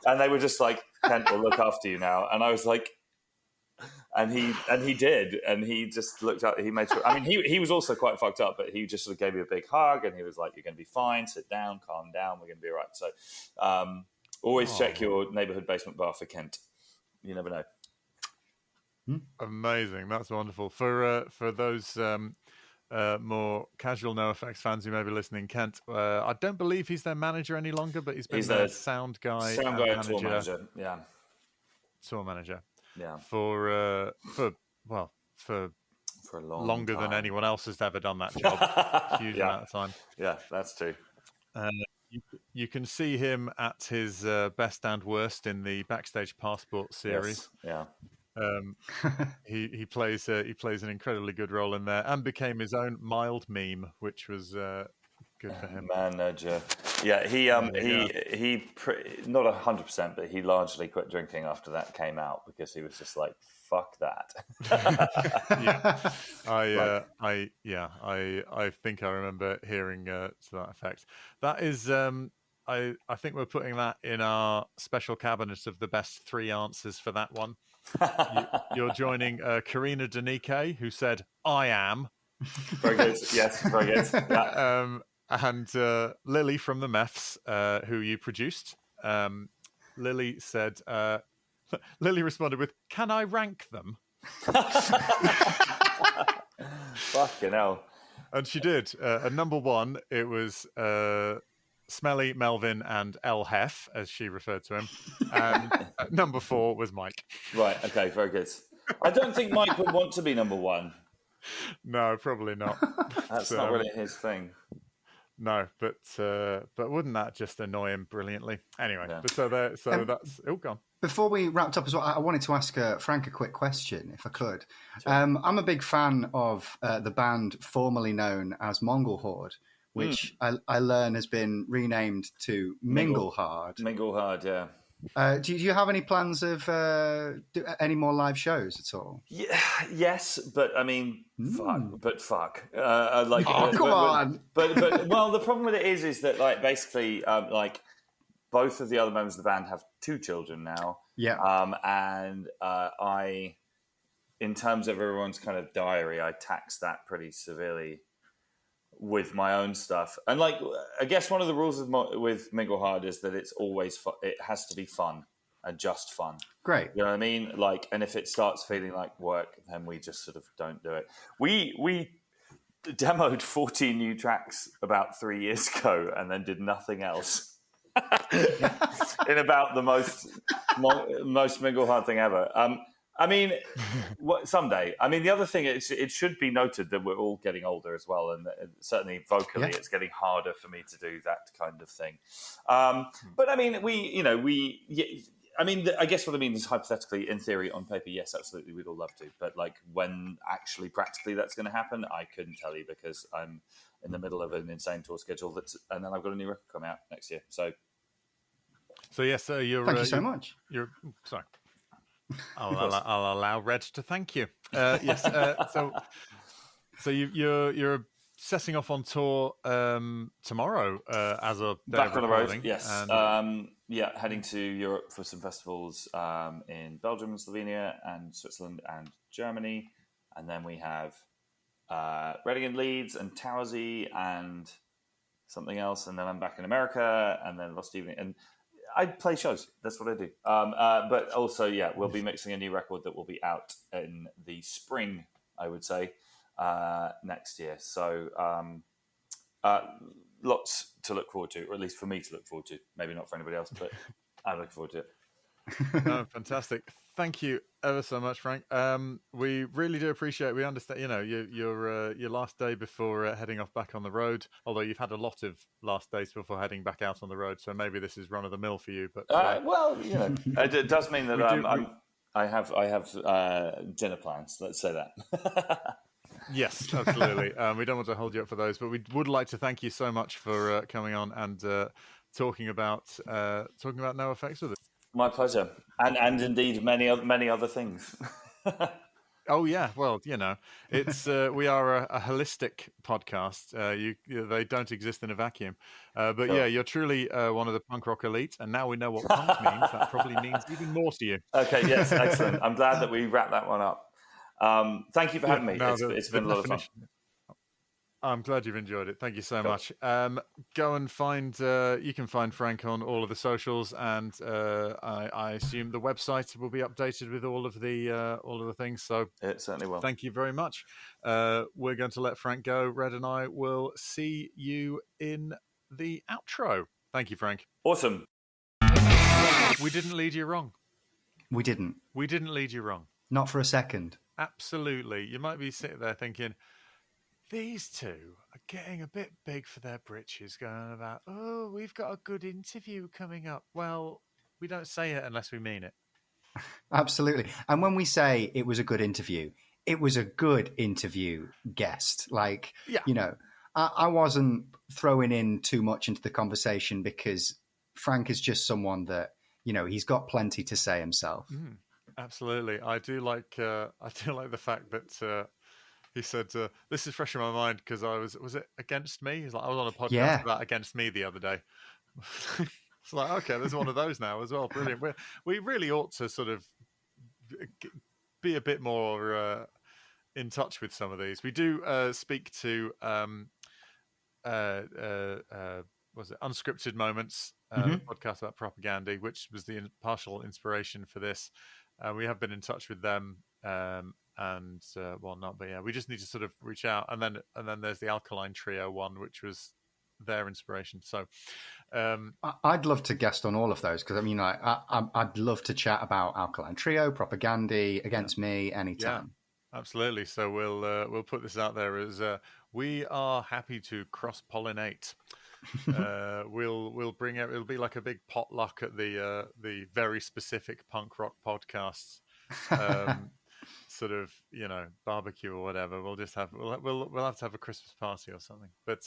and they were just like, "Kent will look after you now," and I was like, and he did, and he just looked up. He made sure. I mean, he was also quite fucked up, but he just sort of gave me a big hug, and he was like, "You're going to be fine. Sit down, calm down. We're going to be all right." So, always check your neighborhood basement bar for Kent. You never know. Amazing. That's wonderful. For those more casual NOFX fans who may be listening, Kent, I don't believe he's their manager any longer, but he's been their sound guy and tour manager. Yeah. Tour manager. Yeah. For a longer time. than anyone else has ever done that job. Huge amount of time. Yeah, that's true. You can see him at his best and worst in the Backstage Passport series. Yes. Yeah. He plays an incredibly good role in there, and became his own mild meme, which was good for him. Manager. Yeah, he not 100%, but he largely quit drinking after that came out because he was just like, fuck that. I think I remember hearing to that effect. That is, I think we're putting that in our special cabinet of the best 3 answers for that one. You're joining Karina Denike, who said, "I am." Very good. Yes, very good. Yeah. And Lily from the Meths, who you produced. Lily said, Lily responded with, "Can I rank them?" Fucking hell. And she did. At number 1, it was Smelly, Melvin, and El Hef, as she referred to him. And at number 4 was Mike. Right, okay, very good. I don't think Mike would want to be number 1. No, probably not. That's not really his thing. No, but wouldn't that just annoy him brilliantly? Anyway, Yeah. But that's gone. Before we wrapped up as well, I wanted to ask Frank a quick question, if I could. Sure. I'm a big fan of the band formerly known as Mongol Horde, which I learn has been renamed to Mingle Hard. Mingle Hard, yeah. Do you have any plans of any more live shows at all? Yeah, yes, but I mean, fuck. Come on. But well, the problem with it is that like basically like both of the other members of the band have 2 children now. Yeah. And I, in terms of everyone's kind of diary, I tax that pretty severely with my own stuff. And like, I guess one of the rules with Mingle Hard is that it's always it has to be fun and just fun. Great. You know what I mean? Like, and if it starts feeling like work, then we just sort of don't do it. We demoed 14 new tracks about 3 years ago and then did nothing else. In about the most Mingle Hard thing ever. I mean, someday. I mean, the other thing is, it should be noted that we're all getting older as well, and certainly vocally, it's getting harder for me to do that kind of thing. But I mean, I guess what I mean is hypothetically, in theory, on paper, yes, absolutely, we'd all love to. But like, when actually, practically, that's going to happen, I couldn't tell you because I'm in the middle of an insane tour schedule. And then I've got a new record coming out next year. So yes, you're. Thank you so much. Sorry. I'll allow Red to thank you. Yes. So you're setting off on tour tomorrow as a day back of on the road. recording. Yes. And... heading to Europe for some festivals in Belgium and Slovenia and Switzerland and Germany, and then we have Reading and Leeds and Towsey and something else, and then I'm back in America, and then Lost Evening, and I play shows. That's what I do. But also, we'll be mixing a new record that will be out in the spring, I would say, next year. So lots to look forward to, or at least for me to look forward to. Maybe not for anybody else, but I'm looking forward to it. No, fantastic. Thank you ever so much, Frank. We really do appreciate it. We understand, your last day before heading off back on the road, although you've had a lot of last days before heading back out on the road, so maybe this is run of the mill for you. But well, it does mean that I have dinner plans. Let's say that. Yes, absolutely. We don't want to hold you up for those, but we would like to thank you so much for coming on and talking about NoFX with us. My pleasure, and indeed many other things. Oh yeah, well, it's we are a holistic podcast. They don't exist in a vacuum. But Sure. yeah, you're truly one of the punk rock elite, and now we know what punk means. That probably means even more to you. Okay, yes, excellent. I'm glad that we wrapped that one up. Thank you for having me. It's been a lot of fun. I'm glad you've enjoyed it. Thank you so much. Go and find. You can find Frank on all of the socials, and I assume the website will be updated with all of the things. So it certainly will. Thank you very much. We're going to let Frank go. Red and I will see you in the outro. Thank you, Frank. Awesome. We didn't lead you wrong. We didn't. We didn't lead you wrong. Not for a second. Absolutely. You might be sitting there thinking, these two are getting a bit big for their britches, going about, oh, we've got a good interview coming up. Well, we don't say it unless we mean it. Absolutely. And when we say it was a good interview, it was a good interview guest. Like, I wasn't throwing in too much into the conversation because Frank is just someone that, he's got plenty to say himself. Absolutely. I do like the fact that he said, this is fresh in my mind because was it Against Me? He's like, I was on a podcast about Against Me the other day. It's like, okay, there's one of those now as well. Brilliant. We really ought to sort of be a bit more in touch with some of these. We do speak to was it Unscripted Moments, podcast about propaganda, which was the partial inspiration for this. We have been in touch with them and whatnot, but yeah, we just need to sort of reach out. And then there's the Alkaline Trio one, which was their inspiration. So I'd love to guest on all of those because I'd love to chat about Alkaline Trio, propaganda, Against Me anytime. Yeah, absolutely. So we'll put this out there as we are happy to cross pollinate. We'll bring out. It'll be like a big potluck at the very specific punk rock podcasts. Sort of barbecue or whatever. We'll just have we'll have to have a Christmas party or something. But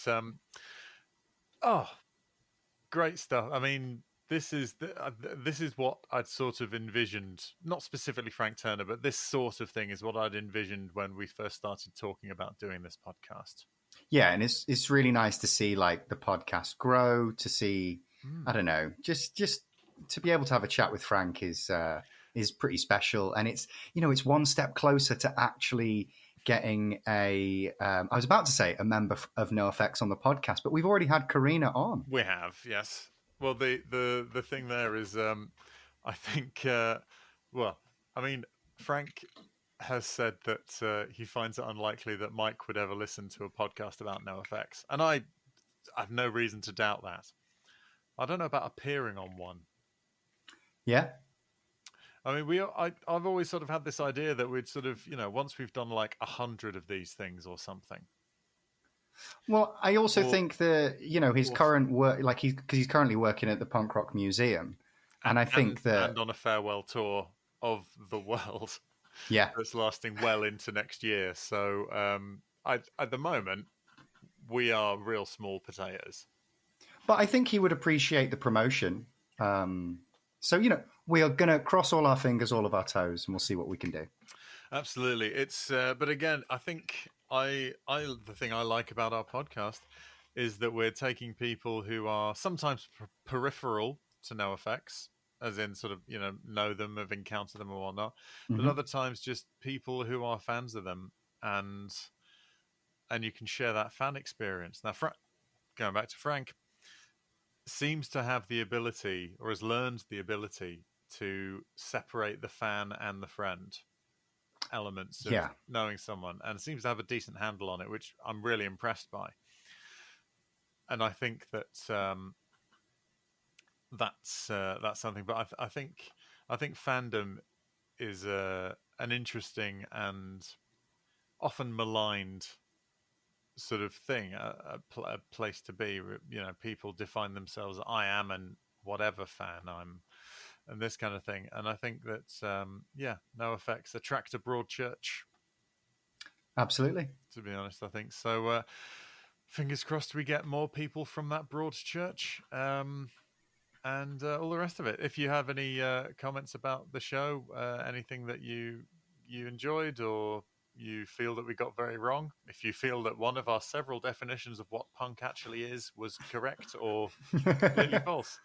great stuff. I mean, this is what I'd sort of envisioned. Not specifically Frank Turner, but this sort of thing is what I'd envisioned when we first started talking about doing this podcast. Yeah, and it's really nice to see like the podcast grow. To see, I don't know, just to be able to have a chat with Frank is pretty special, and it's one step closer to actually getting I was about to say a member of NoFX on the podcast, but we've already had Karina on. We have, yes. Well, the thing there is, I think, Frank has said that he finds it unlikely that Mike would ever listen to a podcast about NoFX, and I have no reason to doubt that. I don't know about appearing on one. Yeah. I mean, I've always sort of had this idea that we'd sort of, once we've done like 100 of these things or something. Well, I also think that, his current work, like because he's currently working at the Punk Rock Museum. And I think that... And on a farewell tour of the world. Yeah. That's lasting well into next year. So at the moment, we are real small potatoes. But I think he would appreciate the promotion. So, we are going to cross all our fingers, all of our toes, and we'll see what we can do. Absolutely. It's, but again, I think the thing I like about our podcast is that we're taking people who are sometimes peripheral to NoFX, as in sort of, know them, have encountered them or whatnot, but other times just people who are fans of them, and you can share that fan experience. Now, going back to Frank, seems to have the ability, or has learned the ability, to separate the fan and the friend elements of knowing someone, and seems to have a decent handle on it, which I'm really impressed by. And I think that that's something. But I think I think fandom is an interesting and often maligned sort of thing, a place to be. You know, people define themselves, I am an whatever fan, I'm, and this kind of thing. And I think that, NOFX attract a broad church. Absolutely. To be honest, I think so. Fingers crossed we get more people from that broad church, and all the rest of it. If you have any comments about the show, anything that you enjoyed or you feel that we got very wrong, if you feel that one of our several definitions of what punk actually is was correct or completely false,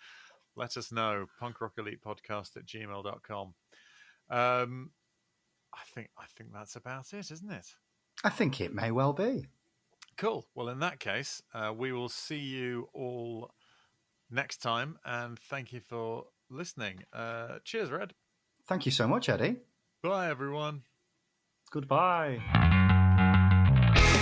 let us know. punkrockelitepodcast@gmail.com. I think that's about it, isn't it? I think it may well be. Cool. Well, in that case, we will see you all next time, and thank you for listening. Cheers, Red. Thank you so much, Eddie. Bye, everyone. Goodbye.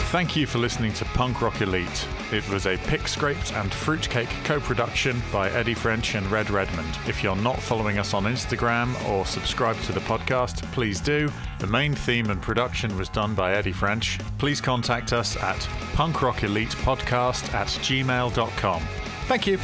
Thank you for listening to Punk Rock Elite. It was a Pick Scraped and Fruitcake co-production by Eddie French and Red Redmond. If you're not following us on Instagram or subscribed to the podcast, please do. The main theme and production was done by Eddie French. Please contact us at punkrockelitepodcast@gmail.com. Thank you.